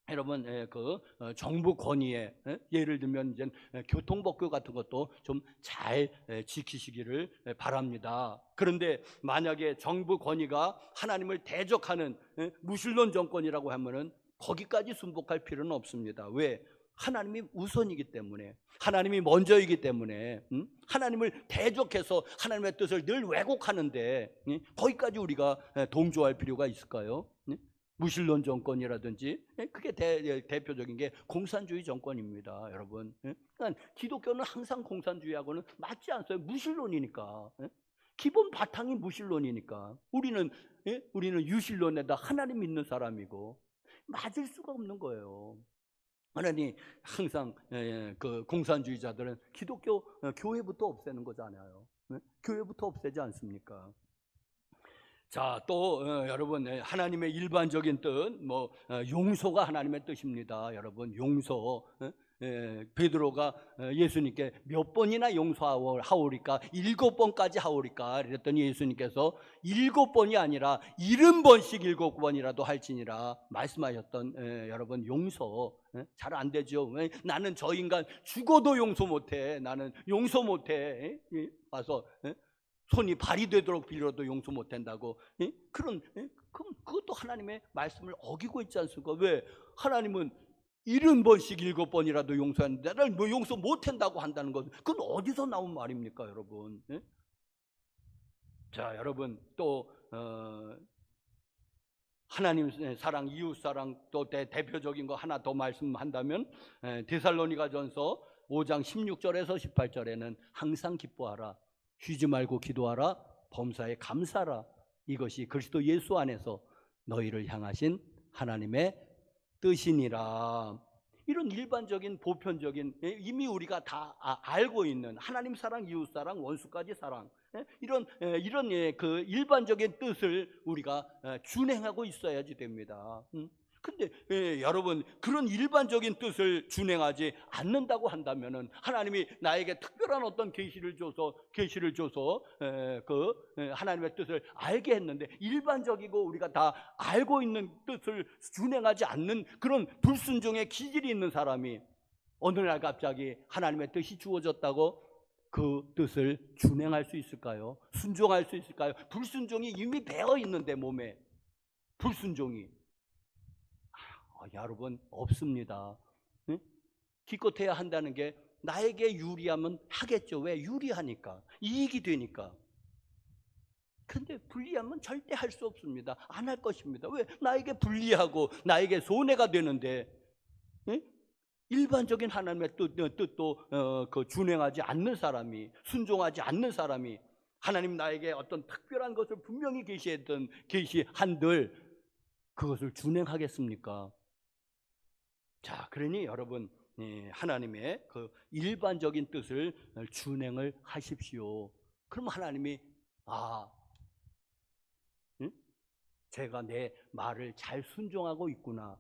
여러분 그 정부 권위에, 예를 들면 이제 교통법규 같은 것도 좀 잘 지키시기를 바랍니다. 그런데 만약에 정부 권위가 하나님을 대적하는 무신론 정권이라고 하면은 거기까지 순복할 필요는 없습니다. 왜? 하나님이 우선이기 때문에, 하나님이 먼저이기 때문에, 하나님을 대적해서 하나님의 뜻을 늘 왜곡하는데 거기까지 우리가 동조할 필요가 있을까요? 무신론 정권이라든지, 그게 대표적인 게 공산주의 정권입니다, 여러분. 그러니까 기독교는 항상 공산주의하고는 맞지 않아요. 무신론이니까. 기본 바탕이 무신론이니까. 우리는 유신론에다 하나님 믿는 사람이고 맞을 수가 없는 거예요. 하나님 항상 그 공산주의자들은 기독교 교회부터 없애는 거잖아요. 교회부터 없애지 않습니까? 자, 또 여러분, 하나님의 일반적인 뜻, 용서가 하나님의 뜻입니다. 여러분, 용서. 베드로가 예수님께 몇 번이나 용서하오리까? 7번까지 하오리까? 그랬더니 예수님께서 7번이 아니라 70번씩 7번이라도 할지니라 말씀하셨던, 여러분, 용서. 잘 안 되죠. 나는 저 인간 죽어도 용서 못해. 나는 용서 못해. 와서 손이 발이 되도록 빌려도 용서 못한다고. 그럼 그것도 하나님의 말씀을 어기고 있지 않습니까? 왜? 하나님은 70번씩 7번이라도 용서하는데 나를 용서 못한다고 한다는 것은, 그건 어디서 나온 말입니까, 여러분? 자, 여러분, 또 하나님 사랑, 이웃 사랑, 또 대표적인 거 하나 더 말씀한다면, 데살로니가전서 5장 16절에서 18절에는 항상 기뻐하라, 쉬지 말고 기도하라, 범사에 감사하라, 이것이 그리스도 예수 안에서 너희를 향하신 하나님의 뜻이니라. 이런 일반적인 보편적인, 이미 우리가 다 알고 있는 하나님 사랑, 이웃 사랑, 원수까지 사랑, 이런 그 일반적인 뜻을 우리가 준행하고 있어야지 됩니다. 근데 여러분, 그런 일반적인 뜻을 준행하지 않는다고 한다면은, 하나님이 나에게 특별한 어떤 계시를 줘서 그 하나님의 뜻을 알게 했는데, 일반적이고 우리가 다 알고 있는 뜻을 준행하지 않는 그런 불순종의 기질이 있는 사람이 어느 날 갑자기 하나님의 뜻이 주어졌다고 그 뜻을 준행할 수 있을까요? 순종할 수 있을까요? 불순종이 이미 배어 있는데, 몸에 불순종이. 여러분, 없습니다. 기껏해야 한다는 게 나에게 유리하면 하겠죠. 왜? 유리하니까, 이익이 되니까. 근데 불리하면 절대 할 수 없습니다. 안 할 것입니다. 왜? 나에게 불리하고 나에게 손해가 되는데, 일반적인 하나님의 뜻도 그 준행하지 않는 사람이, 순종하지 않는 사람이, 하나님 나에게 어떤 특별한 것을 분명히 계시한들 그것을 준행하겠습니까? 자, 그러니 여러분, 하나님의 그 일반적인 뜻을 준행을 하십시오. 그럼 하나님이 제가 내 말을 잘 순종하고 있구나.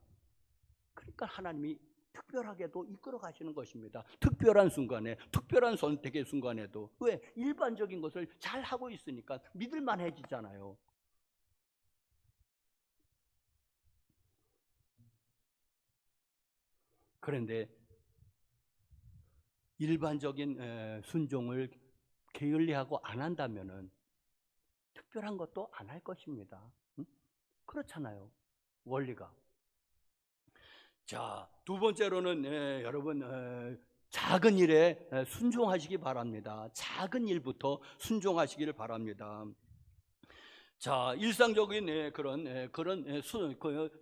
그러니까 하나님이 특별하게도 이끌어 가시는 것입니다. 특별한 순간에, 특별한 선택의 순간에도. 왜? 일반적인 것을 잘 하고 있으니까 믿을만해지잖아요. 그런데 일반적인 순종을 게을리하고 안 한다면은 특별한 것도 안 할 것입니다. 그렇잖아요, 원리가. 자, 두 번째로는 여러분, 작은 일에 순종하시기 바랍니다. 작은 일부터 순종하시기를 바랍니다. 자, 일상적인 그런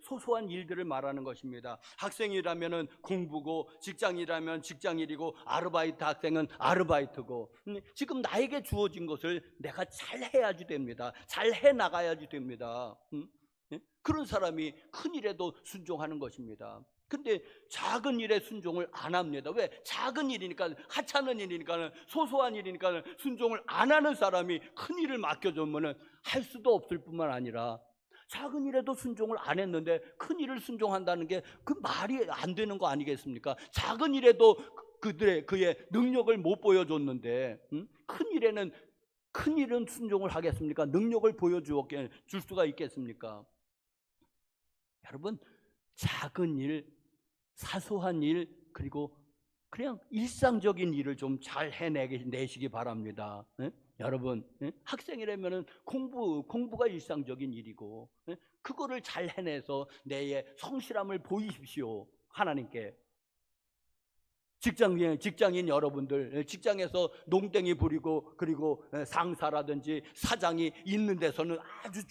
소소한 일들을 말하는 것입니다. 학생이라면은 공부고, 직장이라면 직장일이고, 아르바이트 학생은 아르바이트고, 지금 나에게 주어진 것을 내가 잘 해야지 됩니다. 잘 해 나가야지 됩니다. 그런 사람이 큰 일에도 순종하는 것입니다. 근데 작은 일에 순종을 안 합니다. 왜? 작은 일이니까, 하찮은 일이니까, 소소한 일이니까 순종을 안 하는 사람이 큰 일을 맡겨주면은 할 수도 없을 뿐만 아니라, 작은 일에도 순종을 안 했는데 큰 일을 순종한다는 게 그 말이 안 되는 거 아니겠습니까? 작은 일에도 그의 능력을 못 보여줬는데, 큰 일은 순종을 하겠습니까? 능력을 보여줄 수가 있겠습니까? 여러분, 작은 일, 사소한 일, 그리고 그냥 일상적인 일을 좀 잘 해내시기 바랍니다. 여러분, 학생이라면 공부가 일상적인 일이고, 그거를 잘 해내서 내의 성실함을 보이십시오, 하나님께. 직장인 여러분들, 직장에서 농땡이 부리고, 그리고 상사라든지 사장이 있는 데서는 아주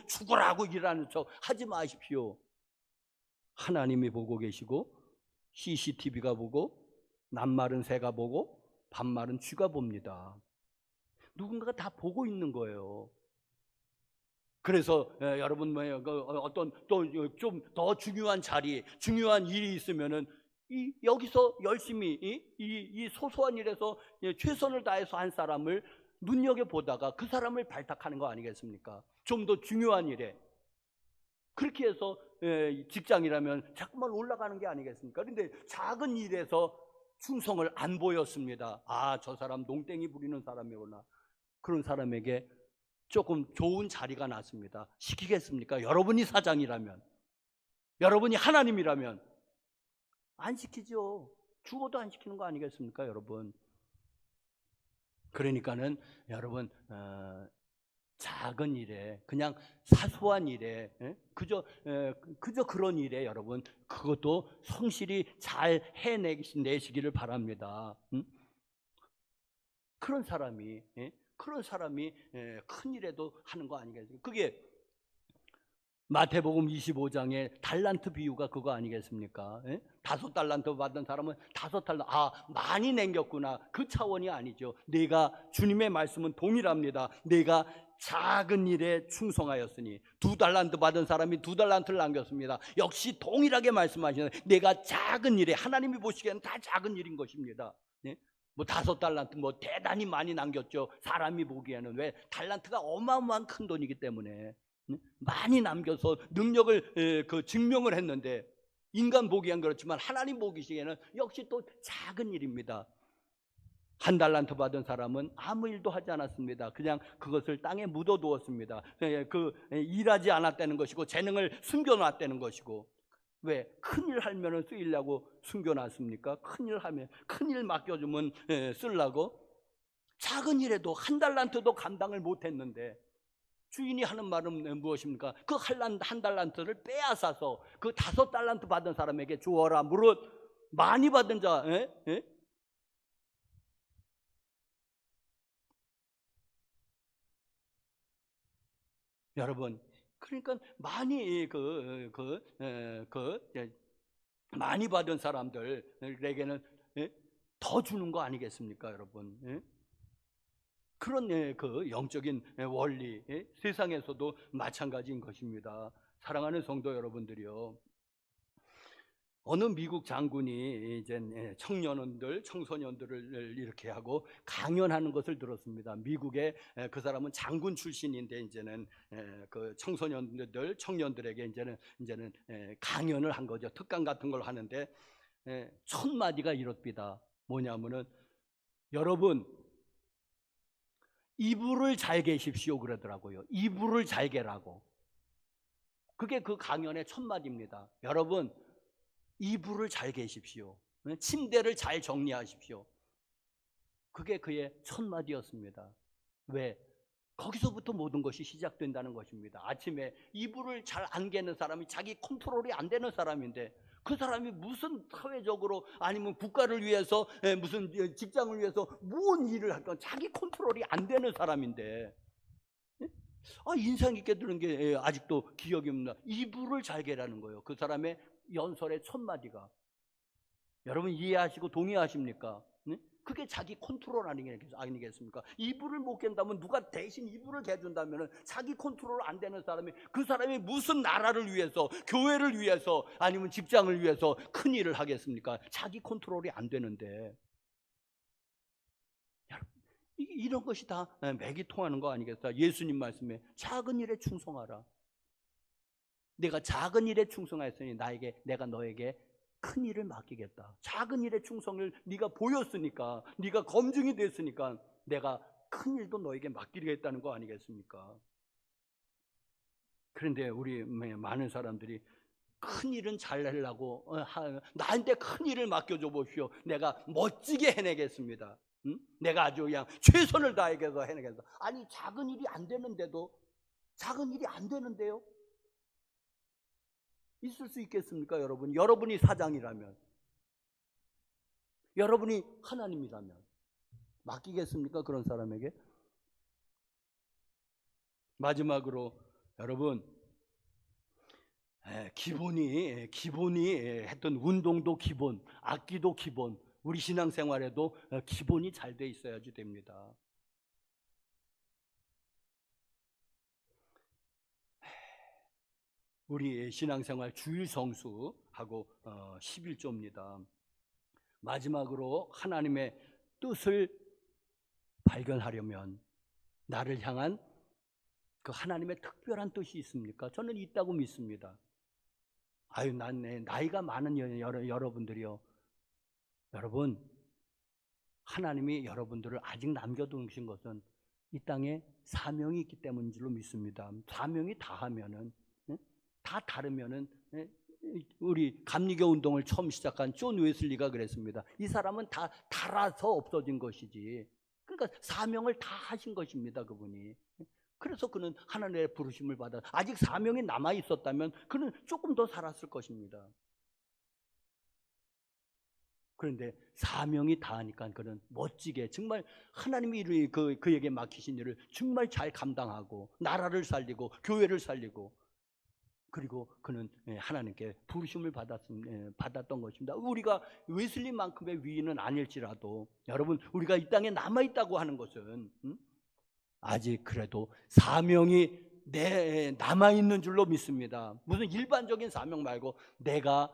죽어라고 일하는 척 하지 마십시오. 하나님이 보고 계시고, CCTV가 보고, 남말은 새가 보고, 반말은 쥐가 봅니다. 누군가가 다 보고 있는 거예요. 그래서 여러분 어떤 또 좀 더 중요한 자리, 중요한 일이 있으면은 여기서 열심히 이 소소한 일에서 최선을 다해서 한 사람을 눈여겨보다가 그 사람을 발탁하는 거 아니겠습니까? 좀 더 중요한 일에. 그렇게 해서 직장이라면 자꾸만 올라가는 게 아니겠습니까? 그런데 작은 일에서 충성을 안 보였습니다. 아, 저 사람 농땡이 부리는 사람이구나. 그런 사람에게 조금 좋은 자리가 났습니다. 시키겠습니까? 여러분이 사장이라면, 여러분이 하나님이라면 안 시키죠. 죽어도 안 시키는 거 아니겠습니까, 여러분? 그러니까는 여러분, 작은 일에, 그냥 사소한 일에, 그저 그런 일에 여러분, 그것도 성실히 잘 해내시기를 바랍니다. 그런 사람이 큰 일에도 하는 거 아니겠습니까? 그게 마태복음 25장의 달란트 비유가 그거 아니겠습니까? 5달란트 받은 사람은 5달란트, 많이 남겼구나, 그 차원이 아니죠. 내가, 주님의 말씀은 동일합니다. 내가 작은 일에 충성하였으니, 2달란트 받은 사람이 2달란트를 남겼습니다. 역시 동일하게 말씀하시는, 내가 작은 일에, 하나님이 보시기에는 다 작은 일인 것입니다. 5달란트 대단히 많이 남겼죠. 사람이 보기에는. 왜? 달란트가 어마어마한 큰 돈이기 때문에 많이 남겨서 능력을 증명을 했는데, 인간 보기엔 그렇지만 하나님 보기에는 역시 또 작은 일입니다. 1달란트 받은 사람은 아무 일도 하지 않았습니다. 그냥 그것을 땅에 묻어두었습니다. 일하지 않았다는 것이고, 재능을 숨겨놨다는 것이고. 왜? 큰일 하면 쓰이려고 숨겨놨습니까? 큰일 맡겨주면 쓰려고. 작은 일에도 1달란트도 감당을 못했는데, 주인이 하는 말은 무엇입니까? 그 1달란트를 빼앗아서 그 5달란트 받은 사람에게 주어라. 무릇 많이 받은 자, 여러분, 그러니까 많이 받은 사람들에게는 더 주는 거 아니겠습니까, 여러분? 그런 그 영적인 원리, 세상에서도 마찬가지인 것입니다. 사랑하는 성도 여러분들이요, 어느 미국 장군이 이제 청소년들을 이렇게 하고 강연하는 것을 들었습니다. 미국의 그 사람은 장군 출신인데, 이제는 그 청년들에게 이제는 강연을 한 거죠. 특강 같은 걸 하는데, 첫 마디가 이렇습니다. 뭐냐면은, 여러분, 이불을 잘 개십시오, 그러더라고요. 이불을 잘 개라고. 그게 그 강연의 첫 마디입니다. 여러분, 이불을 잘 개십시오. 침대를 잘 정리하십시오. 그게 그의 첫 마디였습니다. 왜? 거기서부터 모든 것이 시작된다는 것입니다. 아침에 이불을 잘 안 개는 사람이 자기 컨트롤이 안 되는 사람인데, 그 사람이 무슨 사회적으로, 아니면 국가를 위해서, 무슨 직장을 위해서 무슨 일을 할까, 자기 컨트롤이 안 되는 사람인데, 인상 깊게 들은 게 아직도 기억이 납니다. 이불을 잘 개라는 거예요. 그 사람의 연설의 첫 마디가. 여러분 이해하시고 동의하십니까? 네? 그게 자기 컨트롤 아니겠습니까? 이불을 못 갠다면 누가 대신 이불을 개준다면 자기 컨트롤 안 되는 사람이, 그 사람이 무슨 나라를 위해서, 교회를 위해서, 아니면 직장을 위해서 큰 일을 하겠습니까? 자기 컨트롤이 안 되는데. 여러분, 이런 것이 다 맥이 통하는 거 아니겠어요? 예수님 말씀에 작은 일에 충성하라. 내가 작은 일에 충성하였으니 내가 너에게 큰 일을 맡기겠다. 작은 일의 충성을 네가 보였으니까, 네가 검증이 됐으니까 내가 큰 일도 너에게 맡기겠다는 거 아니겠습니까? 그런데 우리 많은 사람들이 큰 일은 잘 하려고, 나한테 큰 일을 맡겨줘 보시오. 내가 멋지게 해내겠습니다. 응? 내가 아주 그냥 최선을 다해서 해내겠다. 아니, 작은 일이 안 되는데요? 있을 수 있겠습니까, 여러분? 여러분이 사장이라면, 여러분이 하나님이라면 맡기겠습니까, 그런 사람에게? 마지막으로 여러분, 기본이 했던 운동도 기본, 악기도 기본, 우리 신앙생활에도 기본이 잘 돼 있어야지 됩니다. 우리 신앙생활 주일 성수하고 11조입니다. 마지막으로 하나님의 뜻을 발견하려면 나를 향한 그 하나님의 특별한 뜻이 있습니까? 저는 있다고 믿습니다. 난 나이가 많은 여러분들이요. 여러분, 하나님이 여러분들을 아직 남겨두신 것은 이 땅에 사명이 있기 때문인 줄로 믿습니다. 사명이 다 다르면은, 우리 감리교 운동을 처음 시작한 존 웨슬리가 그랬습니다. 이 사람은 다 달아서 없어진 것이지. 그러니까 사명을 다 하신 것입니다, 그분이. 그래서 그는 하나님의 부르심을 받아, 아직 사명이 남아 있었다면 그는 조금 더 살았을 것입니다. 그런데 사명이 다하니까 그는 멋지게, 정말 하나님이 그에게 맡기신 일을 정말 잘 감당하고 나라를 살리고 교회를 살리고, 그리고 그는 하나님께 부르심을 받았던 것입니다. 우리가 웨슬리만큼의 위인은 아닐지라도 여러분, 우리가 이 땅에 남아있다고 하는 것은 아직 그래도 사명이 남아있는 줄로 믿습니다. 무슨 일반적인 사명 말고 내가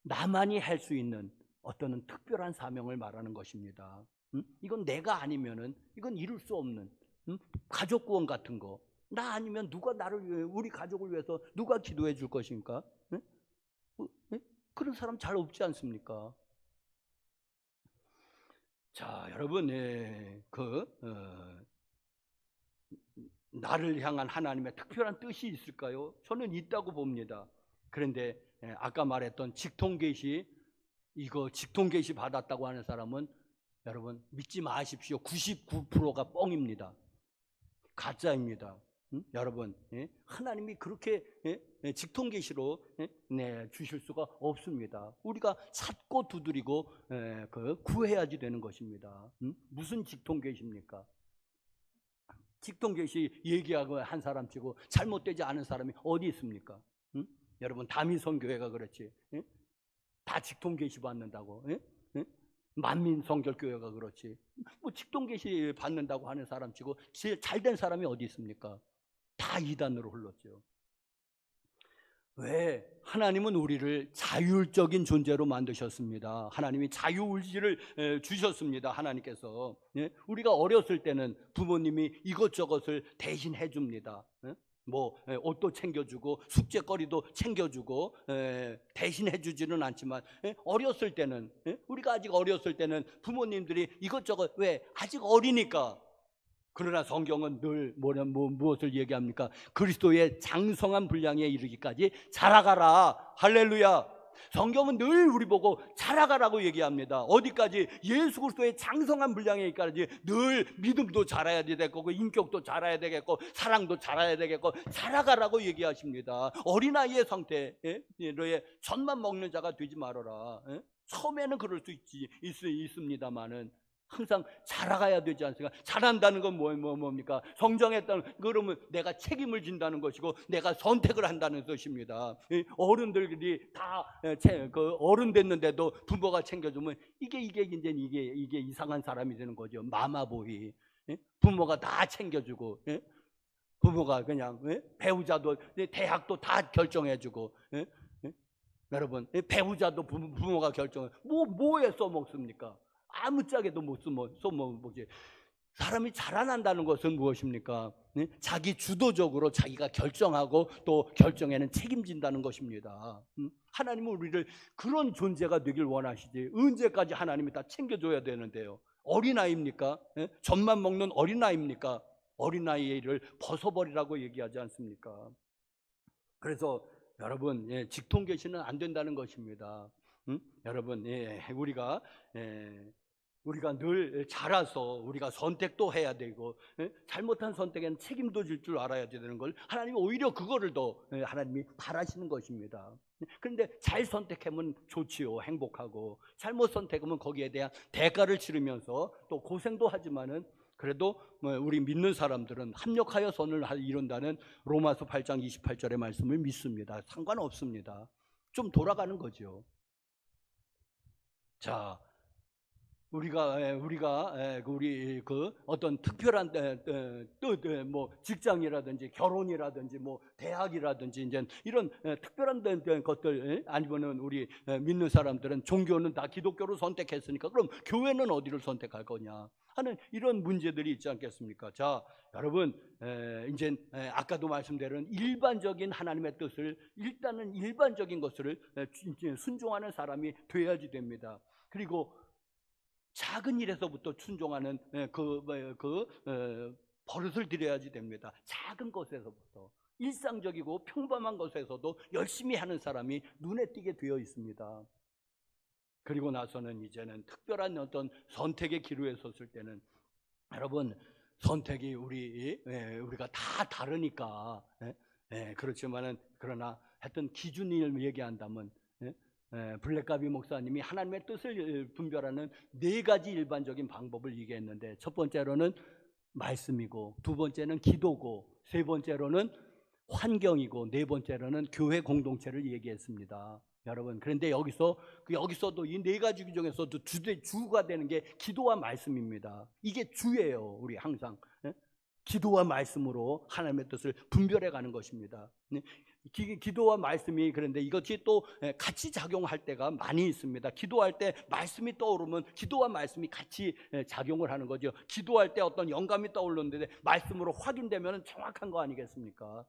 나만이 할 수 있는 어떤 특별한 사명을 말하는 것입니다. 이건 내가 아니면은 이건 이룰 수 없는 가족 구원 같은 거. 나 아니면 누가 나를 위해, 우리 가족을 위해서 누가 기도해 줄 것입니까? 그런 사람 잘 없지 않습니까? 자, 여러분, 나를 향한 하나님의 특별한 뜻이 있을까요? 저는 있다고 봅니다. 그런데 아까 말했던 직통계시 받았다고 하는 사람은 여러분 믿지 마십시오. 99%가 뻥입니다. 가짜입니다. 여러분, 하나님이 그렇게 직통계시로 주실 수가 없습니다. 우리가 찾고 두드리고 구해야지 되는 것입니다. 무슨 직통계시입니까? 직통계시 얘기하고 한 사람 치고 잘못되지 않은 사람이 어디 있습니까? 여러분, 다미성교회가 그렇지, 다 직통계시 받는다고, 만민성결교회가 그렇지, 뭐 직통계시 받는다고 하는 사람 치고 제일 잘된 사람이 어디 있습니까? 다 이단으로 흘렀죠. 왜? 하나님은 우리를 자율적인 존재로 만드셨습니다. 하나님이 자유의지를 주셨습니다. 하나님께서. 우리가 어렸을 때는 부모님이 이것저것을 대신 해줍니다. 뭐 옷도 챙겨주고 숙제거리도 챙겨주고 대신 해주지는 않지만, 어렸을 때는, 우리가 아직 어렸을 때는 부모님들이 이것저것, 왜? 아직 어리니까. 그러나 성경은 늘 무엇을 얘기합니까? 그리스도의 장성한 분량에 이르기까지 자라가라. 할렐루야. 성경은 늘 우리 보고 자라가라고 얘기합니다. 어디까지? 예수 그리스도의 장성한 분량에 이르기까지 늘 믿음도 자라야 될 거고, 인격도 자라야 되겠고, 사랑도 자라야 되겠고, 자라가라고 얘기하십니다. 어린아이의 상태, 너의 젖만 먹는 자가 되지 말아라. 처음에는 그럴 수 있습니다만은 항상 자라가야 되지 않습니까? 잘한다는 건 뭡니까? 성장했다는, 그러면 내가 책임을 진다는 것이고 내가 선택을 한다는 뜻입니다. 어른들이 다 어른 됐는데도 부모가 챙겨주면 이게 이상한 사람이 되는 거죠. 마마보이. 부모가 다 챙겨주고, 부모가 그냥 배우자도 대학도 다 결정해주고, 여러분 배우자도 부모가 결정해. 뭐에 써먹습니까? 아무짝에도 못 써먹지. 사람이 자라난다는 것은 무엇입니까? 자기 주도적으로 자기가 결정하고 또 결정에는 책임진다는 것입니다. 하나님은 우리를 그런 존재가 되길 원하시지. 언제까지 하나님이 다 챙겨줘야 되는데요? 어린아이입니까? 젖만 먹는 어린아이입니까? 어린아이를 벗어버리라고 얘기하지 않습니까? 그래서 여러분, 직통계시는 안 된다는 것입니다. 여러분, 우리가 늘 자라서 우리가 선택도 해야 되고, 잘못한 선택에는 책임도 질 줄 알아야 되는 걸 하나님이 오히려 그거를 더 하나님이 바라시는 것입니다. 그런데 잘 선택하면 좋지요, 행복하고. 잘못 선택하면 거기에 대한 대가를 치르면서 또 고생도 하지만은 그래도 우리 믿는 사람들은 합력하여 선을 이룬다는 로마서 8장 28절의 말씀을 믿습니다. 상관없습니다. 좀 돌아가는 거죠. 자, 우리가 우리 그 어떤 특별한 뭐 직장이라든지 결혼이라든지 뭐 대학이라든지 이제 이런 특별한 것들, 아니면은 우리 믿는 사람들은 종교는 다 기독교를 선택했으니까 그럼 교회는 어디를 선택할 거냐 하는 이런 문제들이 있지 않겠습니까? 자, 여러분, 이제 아까도 말씀드린 일반적인 하나님의 뜻을, 일단은 일반적인 것을 순종하는 사람이 돼야지 됩니다. 그리고 작은 일에서부터 순종하는 버릇을 들여야지 됩니다. 작은 것에서부터, 일상적이고 평범한 것에서도 열심히 하는 사람이 눈에 띄게 되어 있습니다. 그리고 나서는 이제는 특별한 어떤 선택의 기로에 섰을 때는, 여러분, 선택이 우리가 다 다르니까, 그렇지만은 그러나 하여튼 기준을 얘기한다면, 블랙가비 목사님이 하나님의 뜻을 분별하는 4가지 일반적인 방법을 얘기했는데, 첫 번째로는 말씀이고, 두 번째는 기도고, 세 번째로는 환경이고, 네 번째로는 교회 공동체를 얘기했습니다. 여러분, 그런데 여기서도 이 4가지 중에서도 주가 되는 게 기도와 말씀입니다. 이게 주예요. 우리 항상 기도와 말씀으로 하나님의 뜻을 분별해 가는 것입니다. 기도와 말씀이, 그런데 이것이 또 같이 작용할 때가 많이 있습니다. 기도할 때 말씀이 떠오르면 기도와 말씀이 같이 작용을 하는 거죠. 기도할 때 어떤 영감이 떠오르는데 말씀으로 확인되면 정확한 거 아니겠습니까?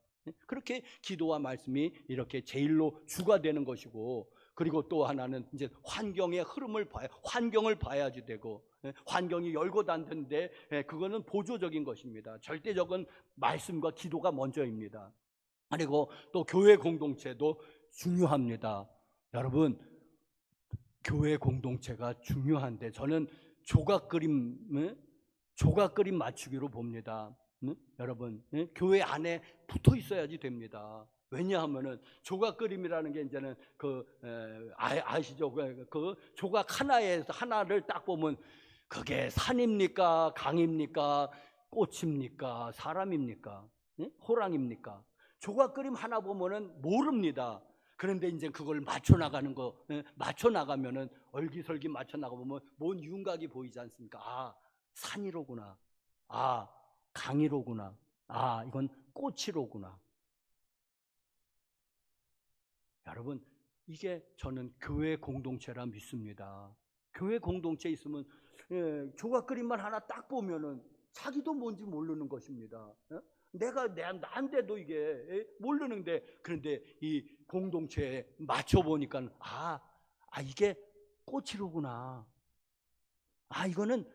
그렇게 기도와 말씀이 이렇게 제일로 주가 되는 것이고, 그리고 또 하나는 이제 환경의 흐름을 환경을 봐야지 되고, 환경이 열고 닫는데 그거는 보조적인 것입니다. 절대적인 말씀과 기도가 먼저입니다. 그리고 또 교회 공동체도 중요합니다. 여러분, 교회 공동체가 중요한데 저는 조각 그림 맞추기로 봅니다. 여러분, 교회 안에 붙어 있어야지 됩니다. 왜냐하면은 조각 그림이라는 게 이제는 아시죠? 그 조각 하나를 딱 보면 그게 산입니까, 강입니까, 꽃입니까, 사람입니까, 호랑입니까? 조각 그림 하나 보면은 모릅니다. 그런데 이제 그걸 맞춰 나가면은 얼기설기 맞춰 나가 보면 뭔 윤곽이 보이지 않습니까? 아, 산이로구나. 아, 강이로구나. 아, 이건 꽃이로구나. 여러분, 이게 저는 교회 공동체라 믿습니다. 교회 공동체 있으면 조각 그림만 하나 딱 보면은 자기도 뭔지 모르는 것입니다. 나한테도 이게 모르는데, 그런데 이 공동체에 맞춰 보니까 이게 꽃이로구나. 아, 이거는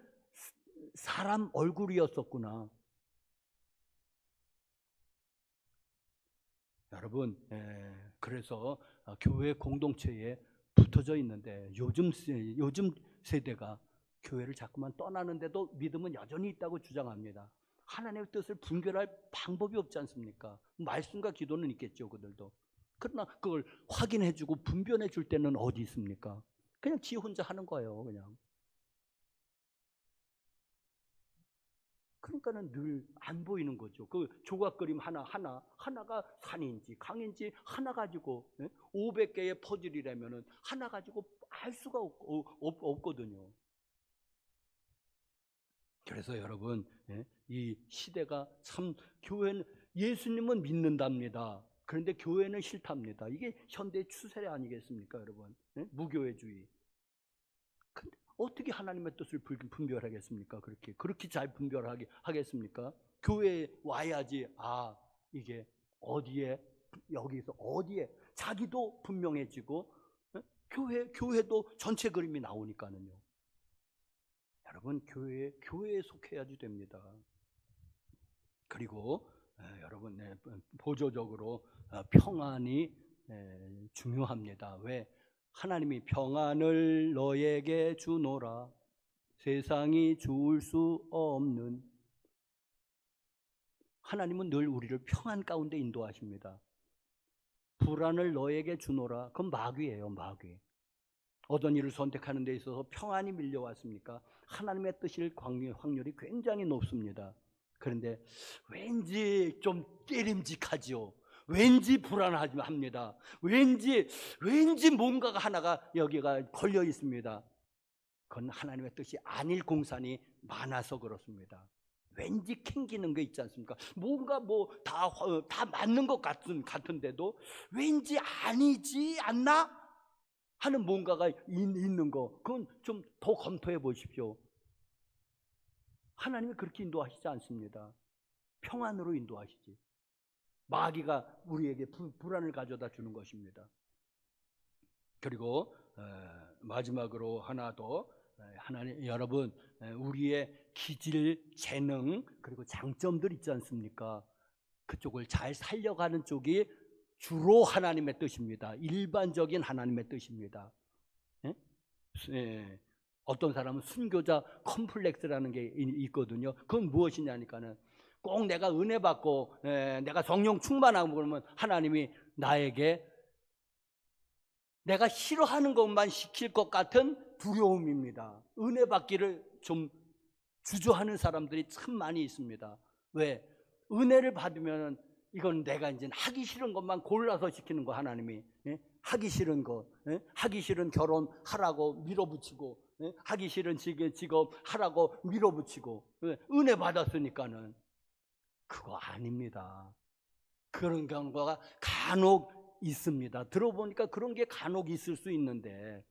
사람 얼굴이었었구나. 여러분, 그래서 교회 공동체에 붙어져 있는데 요즘 세대가 교회를 자꾸만 떠나는데도 믿음은 여전히 있다고 주장합니다. 하나님의 뜻을 분별할 방법이 없지 않습니까? 말씀과 기도는 있겠죠, 그들도. 그러나 그걸 확인해주고 분별해 줄 때는 어디 있습니까? 그냥 지 혼자 하는 거예요, 그냥. 그러니까는 늘 안 보이는 거죠. 그 조각 그림 하나가 산인지 강인지 하나 가지고 500개의 퍼즐이라면은 하나 가지고 알 수가 없거든요. 그래서 여러분, 이 시대가 참, 교회는 예수님은 믿는답니다. 그런데 교회는 싫답니다. 이게 현대 추세 아니겠습니까, 여러분? 무교회주의. 근데 어떻게 하나님의 뜻을 분별하겠습니까? 그렇게 잘 분별하게 하겠습니까? 교회에 와야지. 아, 이게 어디에, 여기서 어디에, 자기도 분명해지고 교회도 전체 그림이 나오니까는요. 여러분, 교회에 속해야지 됩니다. 그리고 여러분, 보조적으로 평안이 중요합니다. 왜? 하나님이 평안을 너에게 주노라. 세상이 주울 수 없는. 하나님은 늘 우리를 평안 가운데 인도하십니다. 불안을 너에게 주노라. 그건 마귀예요, 마귀. 어떤 일을 선택하는 데 있어서 평안이 밀려왔습니까? 하나님의 뜻일 확률이 굉장히 높습니다. 그런데 왠지 좀 깨림직하지요. 왠지 불안합니다. 왠지 뭔가가 하나가 여기가 걸려 있습니다. 그건 하나님의 뜻이 아닐 공산이 많아서 그렇습니다. 왠지 캥기는 게 있지 않습니까? 뭔가 다 맞는 것 같은데도 왠지 아니지 않나? 하는 뭔가가 있는 거, 그건 좀 더 검토해 보십시오. 하나님이 그렇게 인도하시지 않습니다. 평안으로 인도하시지. 마귀가 우리에게 불안을 가져다 주는 것입니다. 그리고 마지막으로 하나 더, 하나님, 여러분, 우리의 기질, 재능, 그리고 장점들 있지 않습니까? 그쪽을 잘 살려가는 쪽이 주로 하나님의 뜻입니다. 일반적인 하나님의 뜻입니다. 어떤 사람은 순교자 컴플렉스라는 게 있거든요. 그건 무엇이냐니까는 꼭 내가 은혜 받고 내가 성령 충만하고 그러면 하나님이 나에게 내가 싫어하는 것만 시킬 것 같은 두려움입니다. 은혜 받기를 좀 주저하는 사람들이 참 많이 있습니다. 왜? 은혜를 받으면 이건 내가 이제 하기 싫은 것만 골라서 시키는 거, 하나님이. 하기 싫은 거, 하기 싫은 결혼 하라고 밀어붙이고, 하기 싫은 직업 하라고 밀어붙이고, 은혜 받았으니까는. 그거 아닙니다. 그런 경우가 간혹 있습니다. 들어보니까 그런 게 간혹 있을 수 있는데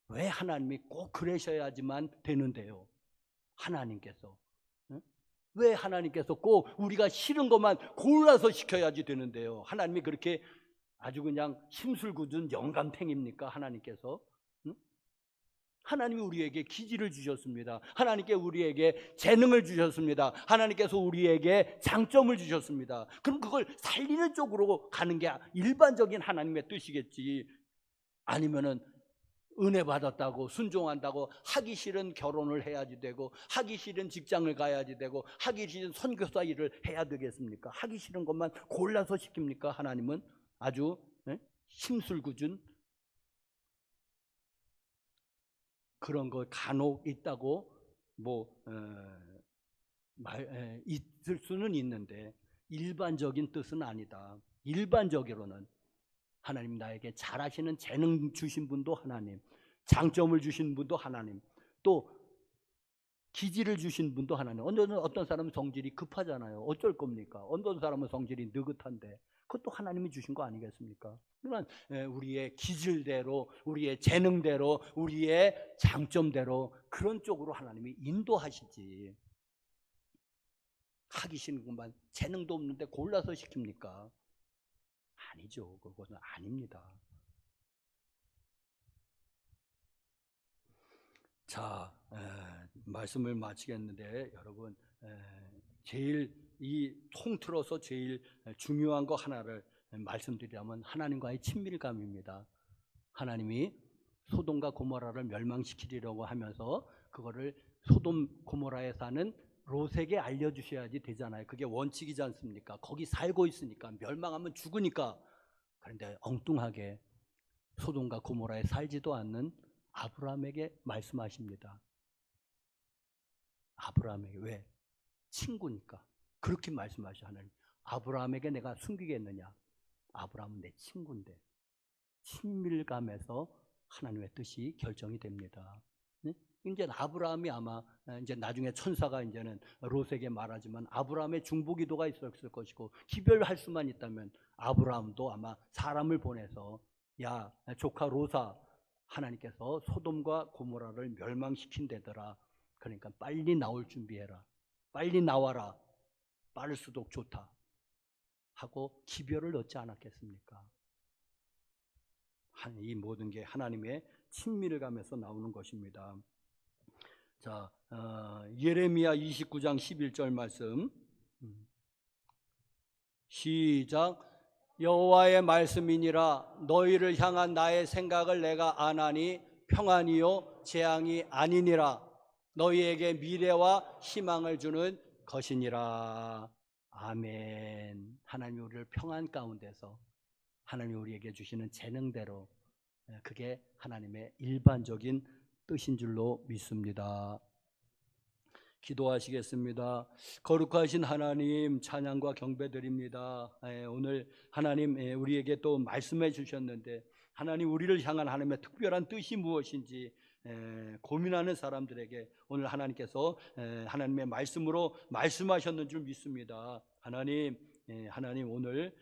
왜 하나님이 꼭 그러셔야지만 되는데요? 하나님께서. 왜 하나님께서 꼭 우리가 싫은 것만 골라서 시켜야지 되는데요? 하나님이 그렇게 아주 그냥 심술궂은 영감탱입니까? 하나님께서? 하나님이 우리에게 기질을 주셨습니다. 하나님께 우리에게 재능을 주셨습니다. 하나님께서 우리에게 장점을 주셨습니다. 그럼 그걸 살리는 쪽으로 가는 게 일반적인 하나님의 뜻이겠지. 아니면은 은혜 받았다고 순종한다고 하기 싫은 결혼을 해야지 되고, 하기 싫은 직장을 가야지 되고, 하기 싫은 선교사 일을 해야 되겠습니까? 하기 싫은 것만 골라서 시킵니까? 하나님은 아주 심술궂은 그런 거 간혹 있다고 있을 수는 있는데 일반적인 뜻은 아니다. 일반적으로는 하나님 나에게 잘하시는 재능 주신 분도 하나님, 장점을 주신 분도 하나님, 또 기질을 주신 분도 하나님. 어떤 사람은 성질이 급하잖아요. 어쩔 겁니까? 어떤 사람은 성질이 느긋한데 그것도 하나님이 주신 거 아니겠습니까? 그러나 우리의 기질대로, 우리의 재능대로, 우리의 장점대로 그런 쪽으로 하나님이 인도하시지. 하기 싫은 것만, 재능도 없는데 골라서 시킵니까? 아니죠. 그것은 아닙니다. 자, 말씀을 마치겠는데 여러분, 제일 통틀어서 제일 중요한 거 하나를 말씀드리자면 하나님과의 친밀감입니다. 하나님이 소돔과 고모라를 멸망시키려고 하면서 그거를 소돔 고모라에 사는 롯에게 알려주셔야지 되잖아요. 그게 원칙이지 않습니까? 거기 살고 있으니까, 멸망하면 죽으니까. 그런데 엉뚱하게 소돔과 고모라에 살지도 않는 아브라함에게 말씀하십니다. 아브라함에게. 왜? 친구니까 그렇게 말씀하셔. 하나님, 아브라함에게 내가 숨기겠느냐? 아브라함은 내 친구인데. 친밀감에서 하나님의 뜻이 결정이 됩니다. 네? 이제 아브라함이 아마 이제 나중에 천사가 이제는 롯에게 말하지만 아브라함의 중보기도가 있었을 것이고, 기별할 수만 있다면 아브라함도 아마 사람을 보내서 야 조카 롯아, 하나님께서 소돔과 고모라를 멸망시킨다더라. 그러니까 빨리 나올 준비해라. 빨리 나와라. 빠를수록 좋다 하고 기별을 얻지 않았겠습니까? 이 모든 게 하나님의 친밀감에서 나오는 것입니다. 자, 예레미야 29장 11절 말씀 시작. 여호와의 말씀이니라. 너희를 향한 나의 생각을 내가 아나니 평안이요 재앙이 아니니라. 너희에게 미래와 희망을 주는 것이니라. 아멘. 하나님 우리를 평안 가운데서 하나님 우리에게 주시는 재능대로, 그게 하나님의 일반적인 뜻인 줄로 믿습니다. 기도하시겠습니다. 거룩하신 하나님, 찬양과 경배드립니다. 오늘 하나님 우리에게 또 말씀해 주셨는데, 하나님 우리를 향한 하나님의 특별한 뜻이 무엇인지 고민하는 사람들에게 오늘 하나님께서 하나님의 말씀으로 말씀하셨는 줄 믿습니다. 하나님 오늘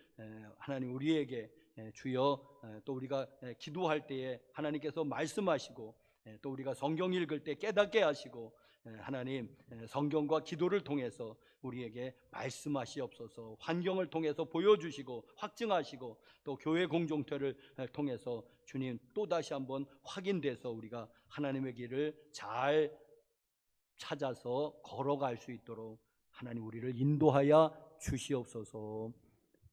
하나님 우리에게 주여, 또 우리가 기도할 때에 하나님께서 말씀하시고, 또 우리가 성경 읽을 때 깨닫게 하시고, 하나님 성경과 기도를 통해서 우리에게 말씀하시옵소서. 환경을 통해서 보여주시고 확증하시고, 또 교회 공동체를 통해서 주님 또다시 한번 확인돼서 우리가 하나님의 길을 잘 찾아서 걸어갈 수 있도록 하나님 우리를 인도하여 주시옵소서.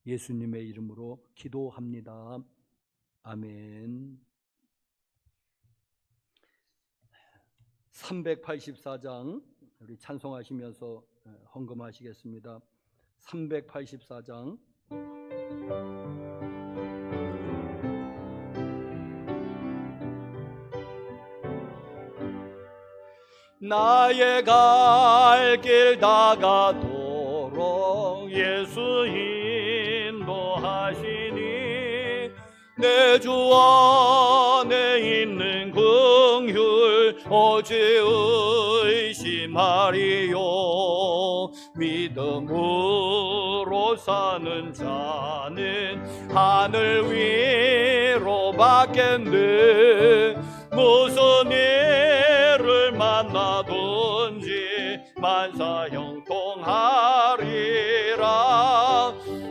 예수님의 이름으로 기도합니다. 아멘. 384장 우리 찬송하시면서 헌금하시겠습니다. 384장. 나의 갈 길 다가도록 예수 인도하시니 내 주 안에 있는 긍휼 오직 의심하리요. 믿음으로 사는 자는 하늘 위로 받겠네. 무슨 일을 만나든지 만사 형통하리라.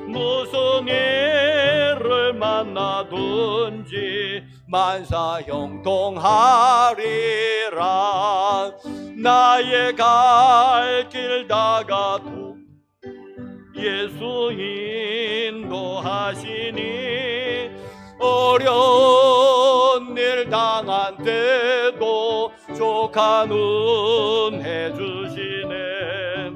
무슨 일을 만나든지 만사 형통하리라. 나의 갈 길 다가도 예수 인도하시니 어려운 일 당한 때도 족한 은혜 주시네.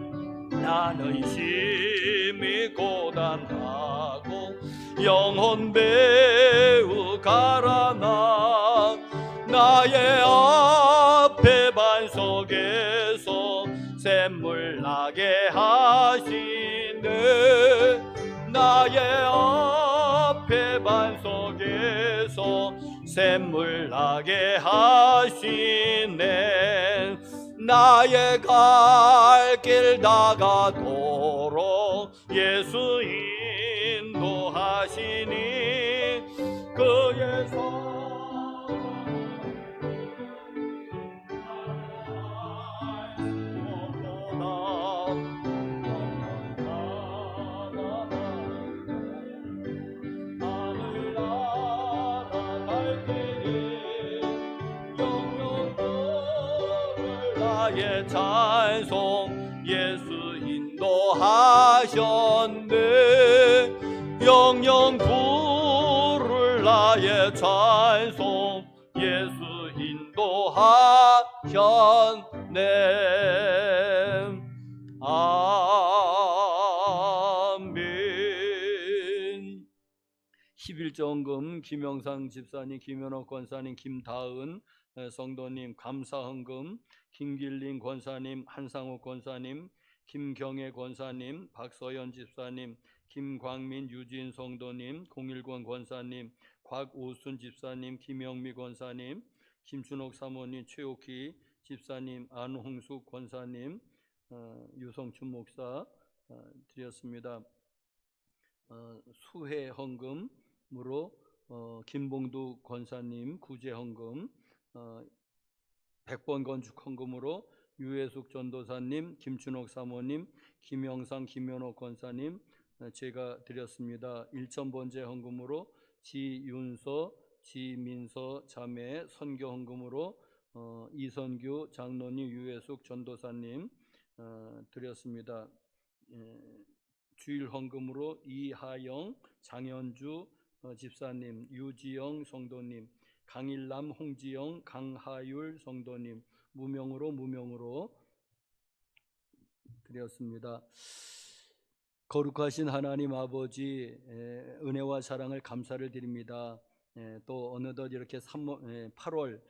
나는 심히 고단하고 영혼 매우 가라나 나의 앞에 반석에서 샘물 나게 하시네. 나의 앞에 반석에서 샘물 나게 하시네. 나의 갈 길 다가도록 예수 인도하시니 그의 나의 찬송 예수 인도하셨네. 영영 부를 나의 찬송 예수 인도하셨네. 아멘. 11조헌금 김영상 집사님, 김현옥 권사님, 김다은 성도님 감사헌금, 김길린 권사님, 한상욱 권사님, 김경애 권사님, 박서연 집사님, 김광민 유진 성도님, 010 권사님, 곽오순 집사님, 김영미 권사님, 김준옥 사모님, 최옥희 집사님, 안홍숙 권사님, 유성춘 목사 드렸습니다. 수해 헌금으로 김봉두 권사님 구제 헌금, 100번 건축 헌금으로 유해숙 전도사님, 김춘옥 사모님, 김영상, 김현옥 권사님 제가 드렸습니다. 1,000번째 헌금으로 지윤서, 지민서 자매 선교 헌금으로 이선규 장로님, 유해숙 전도사님 드렸습니다. 주일 헌금으로 이하영, 장현주 집사님, 유지영 성도님, 강일남, 홍지영, 강하율 성도님 무명으로 드렸습니다. 거룩하신 하나님 아버지, 은혜와 사랑을 감사를 드립니다. 또 어느덧 이렇게 8월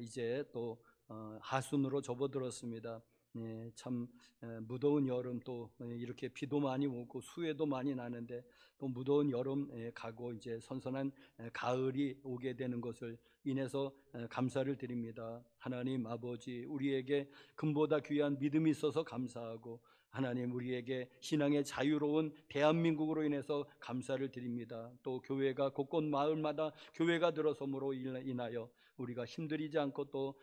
이제 또 하순으로 접어들었습니다. 참 무더운 여름, 또 이렇게 비도 많이 오고 수해도 많이 나는데 또 무더운 여름 가고 이제 선선한 가을이 오게 되는 것을 인해서 감사를 드립니다. 하나님 아버지, 우리에게 금보다 귀한 믿음이 있어서 감사하고, 하나님 우리에게 신앙의 자유로운 대한민국으로 인해서 감사를 드립니다. 또 교회가 곳곳 마을마다 교회가 들어섬으로 인하여 우리가 힘들이지 않고 또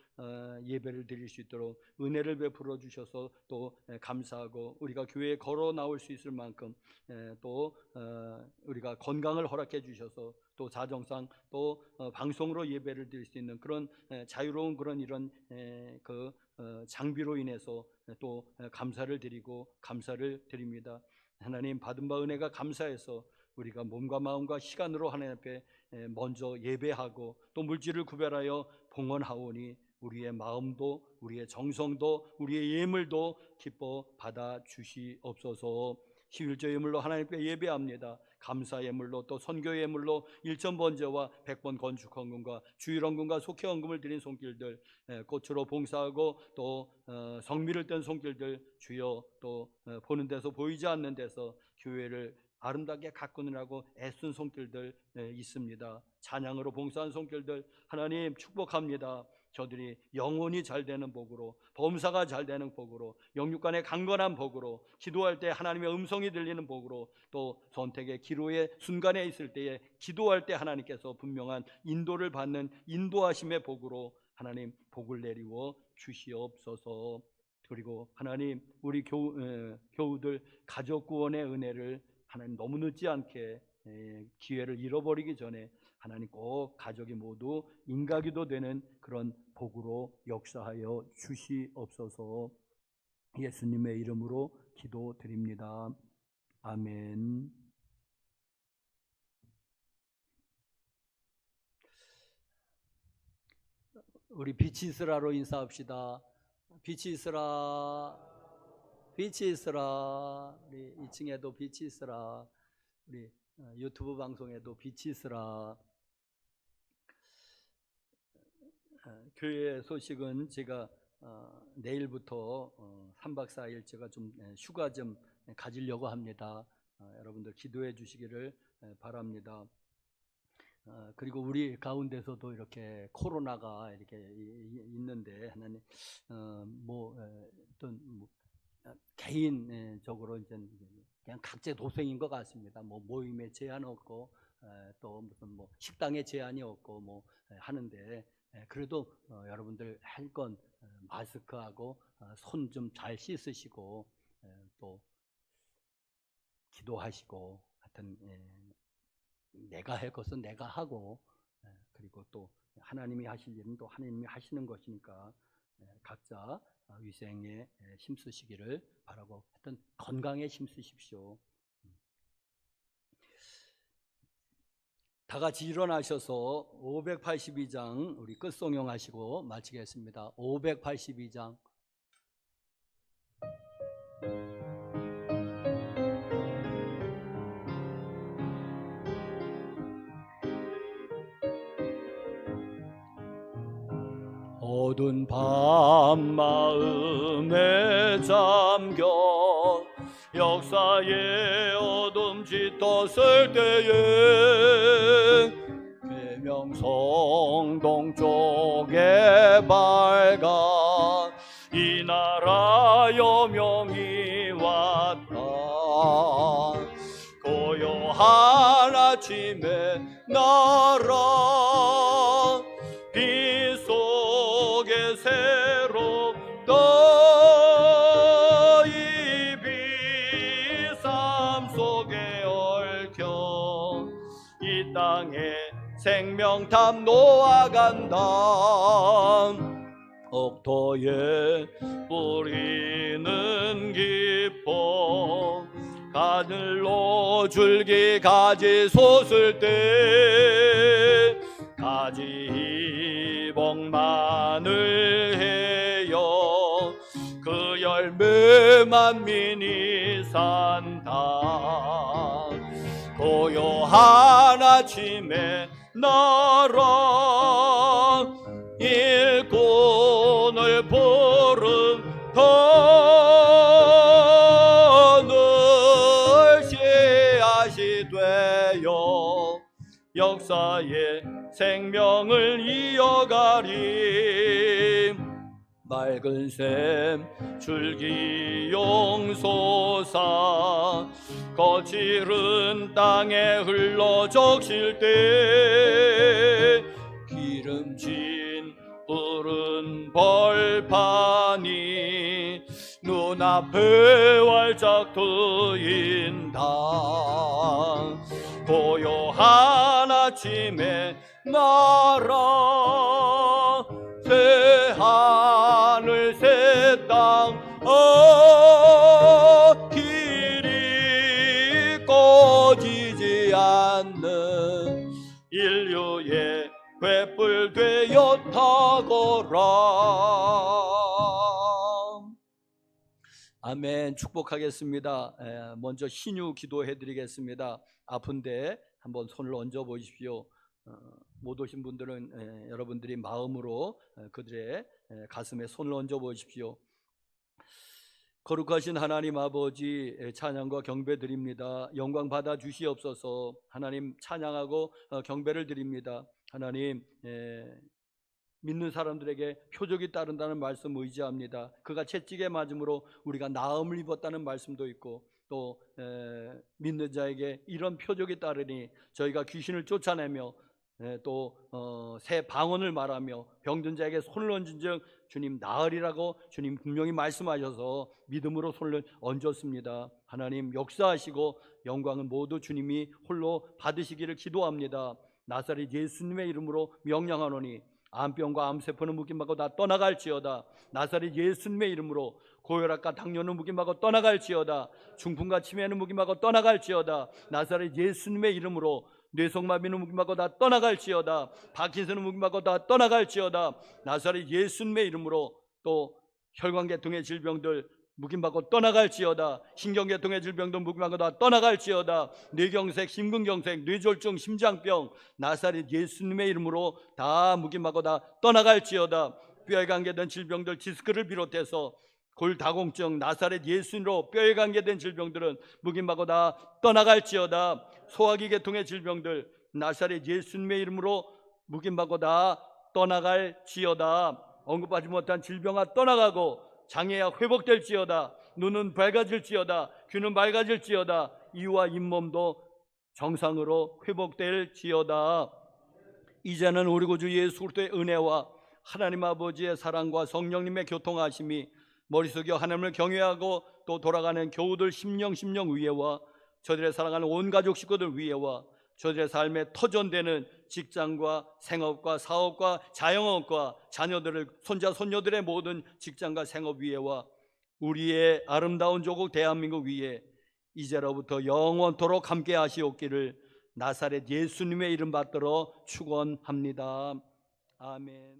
예배를 드릴 수 있도록 은혜를 베풀어 주셔서 또 감사하고, 우리가 교회에 걸어 나올 수 있을 만큼 또 우리가 건강을 허락해 주셔서 또 자정상 또 방송으로 예배를 드릴 수 있는 그런 자유로운 그런 이런 그 장비로 인해서 또 감사를 드리고 감사를 드립니다. 하나님 받은 바 은혜가 감사해서 우리가 몸과 마음과 시간으로 하나님 앞에 먼저 예배하고 또 물질을 구별하여 봉헌하오니 우리의 마음도 우리의 정성도 우리의 예물도 기뻐 받아 주시옵소서. 11조 예물로 하나님께 예배합니다. 감사 예물로 또 선교 예물로 1,000번제와 100번 건축 헌금과 주일 헌금과 속회 헌금을 드린 손길들, 꽃으로 봉사하고 또 성미를 뗀 손길들, 주여 또 보는 데서 보이지 않는 데서 교회를 아름답게 가꾸느라고 애쓴 손길들 있습니다. 찬양으로 봉사한 손길들 하나님 축복합니다. 저들이 영혼이 잘 되는 복으로, 범사가 잘 되는 복으로, 영육간의 강건한 복으로, 기도할 때 하나님의 음성이 들리는 복으로, 또 선택의 기로의 순간에 있을 때에 기도할 때 하나님께서 분명한 인도를 받는 인도하심의 복으로 하나님 복을 내리워 주시옵소서. 그리고 하나님 우리 교우들 가족 구원의 은혜를 하나님 너무 늦지 않게 기회를 잃어버리기 전에 하나님 꼭 가족이 모두 인가기도 되는 그런 복으로 역사하여 주시옵소서. 예수님의 이름으로 기도드립니다. 아멘. 우리 빛이 있으라로 인사합시다. 빛이 있으라, 빛이 있으라. 우리 2층에도 빛이 있으라. 우리 유튜브 방송에도 빛이 있으라. 교회 소식은 제가 내일부터 3박 4일 제가 좀 휴가 좀 가지려고 합니다. 여러분들 기도해 주시기를 바랍니다. 그리고 우리 가운데서도 이렇게 코로나가 이렇게 있는데 하나님 어떤 개인적으로 이제 그냥 각자 도생인 것 같습니다. 뭐 모임에 제한 없고 또 무슨 뭐 식당에 제한이 없고 하는데 그래도 여러분들 할 건 마스크하고 손 좀 잘 씻으시고 또 기도하시고 하여튼 내가 할 것은 내가 하고 그리고 또 하나님이 하실 일은 또 하나님이 하시는 것이니까 각자 위생에 힘쓰시기를 바라고 하여튼 건강에 힘쓰십시오. 다 같이 일어나셔서 582장 우리 끝송용 하시고 마치겠습니다. 582장. 어두운 밤 마음에 잠겨 역사의 어둠 짙었을 때에 계명성 동쪽에 밝아 이 나라 여명이 왔다. 고요한 아침에 나라 빛 속에 새롭다. 이 빛 삶 속에 얽혀 이 땅에 생명탑 놓아간다. 옥토에 뿌리는 기뻐 가늘로 줄기 가지 솟을 때 가지 복만을 해요. 그 열매 만민이 산다. 고요한 아침에 나라 일꾼을 부른다. 늘 씨앗이 되어 역사의 생명을 이어가리. 맑은 샘 줄기 용솟아 거칠은 땅에 흘러 적실 때 기름진 푸른 벌판이 눈앞에 활짝 트인다. 고요한 아침에 나라 새 하늘 새 땅 길이 꺼지지 않는 인류의 횃불 되어 타거라. 아멘. 축복하겠습니다. 먼저 신유 기도해 드리겠습니다. 아픈데 한번 손을 얹어 보십시오. 못 오신 분들은 여러분들이 마음으로 그들의 가슴에 손을 얹어 보십시오. 거룩하신 하나님 아버지, 찬양과 경배 드립니다. 영광 받아 주시옵소서. 하나님 찬양하고 경배를 드립니다. 하나님, 믿는 사람들에게 표적이 따른다는 말씀 의지합니다. 그가 채찍에 맞음으로 우리가 나음을 입었다는 말씀도 있고, 또 믿는 자에게 이런 표적이 따르니 저희가 귀신을 쫓아내며 또 새 방언을 말하며 병든 자에게 손을 얹은즉 주님 나으리라고 주님 분명히 말씀하셔서 믿음으로 손을 얹었습니다. 하나님 역사하시고 영광은 모두 주님이 홀로 받으시기를 기도합니다. 나사렛 예수님의 이름으로 명령하노니 암병과 암세포는 묵임받고 다 떠나갈지어다. 나사렛 예수님의 이름으로 고혈압과 당뇨는 묵임받고 떠나갈지어다. 중풍과 치매는 묵임받고 떠나갈지어다. 나사렛 예수님의 이름으로 뇌성마비는 묵임받고 다 떠나갈지어다. 파킨슨은 묵임받고 다 떠나갈지어다. 나사렛 예수님의 이름으로 또 혈관계통의 질병들 묵임받고 떠나갈지어다. 신경계통의 질병도 묵임받고 다 떠나갈지어다. 뇌경색, 심근경색, 뇌졸중, 심장병 나사렛 예수님의 이름으로 다 묵임받고 다 떠나갈지어다. 뼈에 관계된 질병들 디스크를 비롯해서 골다공증 나사렛 예수님으로 뼈에 관계된 질병들은 묵임받고 다 떠나갈지어다. 소화기 계통의 질병들 나사렛 예수님의 이름으로 묵임받고 다 떠나갈지어다. 언급하지 못한 질병아 떠나가고 장애야 회복될지어다. 눈은 밝아질지어다. 귀는 맑아질지어다. 이와 잇몸도 정상으로 회복될지어다. 이제는 우리 구주 예수 그리스도의 은혜와 하나님 아버지의 사랑과 성령님의 교통하심이 머릿속에 하나님을 경외하고 또 돌아가는 교우들 심령 위에와 저들의 사랑하는 온 가족 식구들 위에와 저들의 삶에 터전되는 직장과 생업과 사업과 자영업과 자녀들을 손자 손녀들의 모든 직장과 생업 위에와 우리의 아름다운 조국 대한민국 위에 이제로부터 영원토록 함께 하시옵기를 나사렛 예수님의 이름 받들어 축원합니다. 아멘.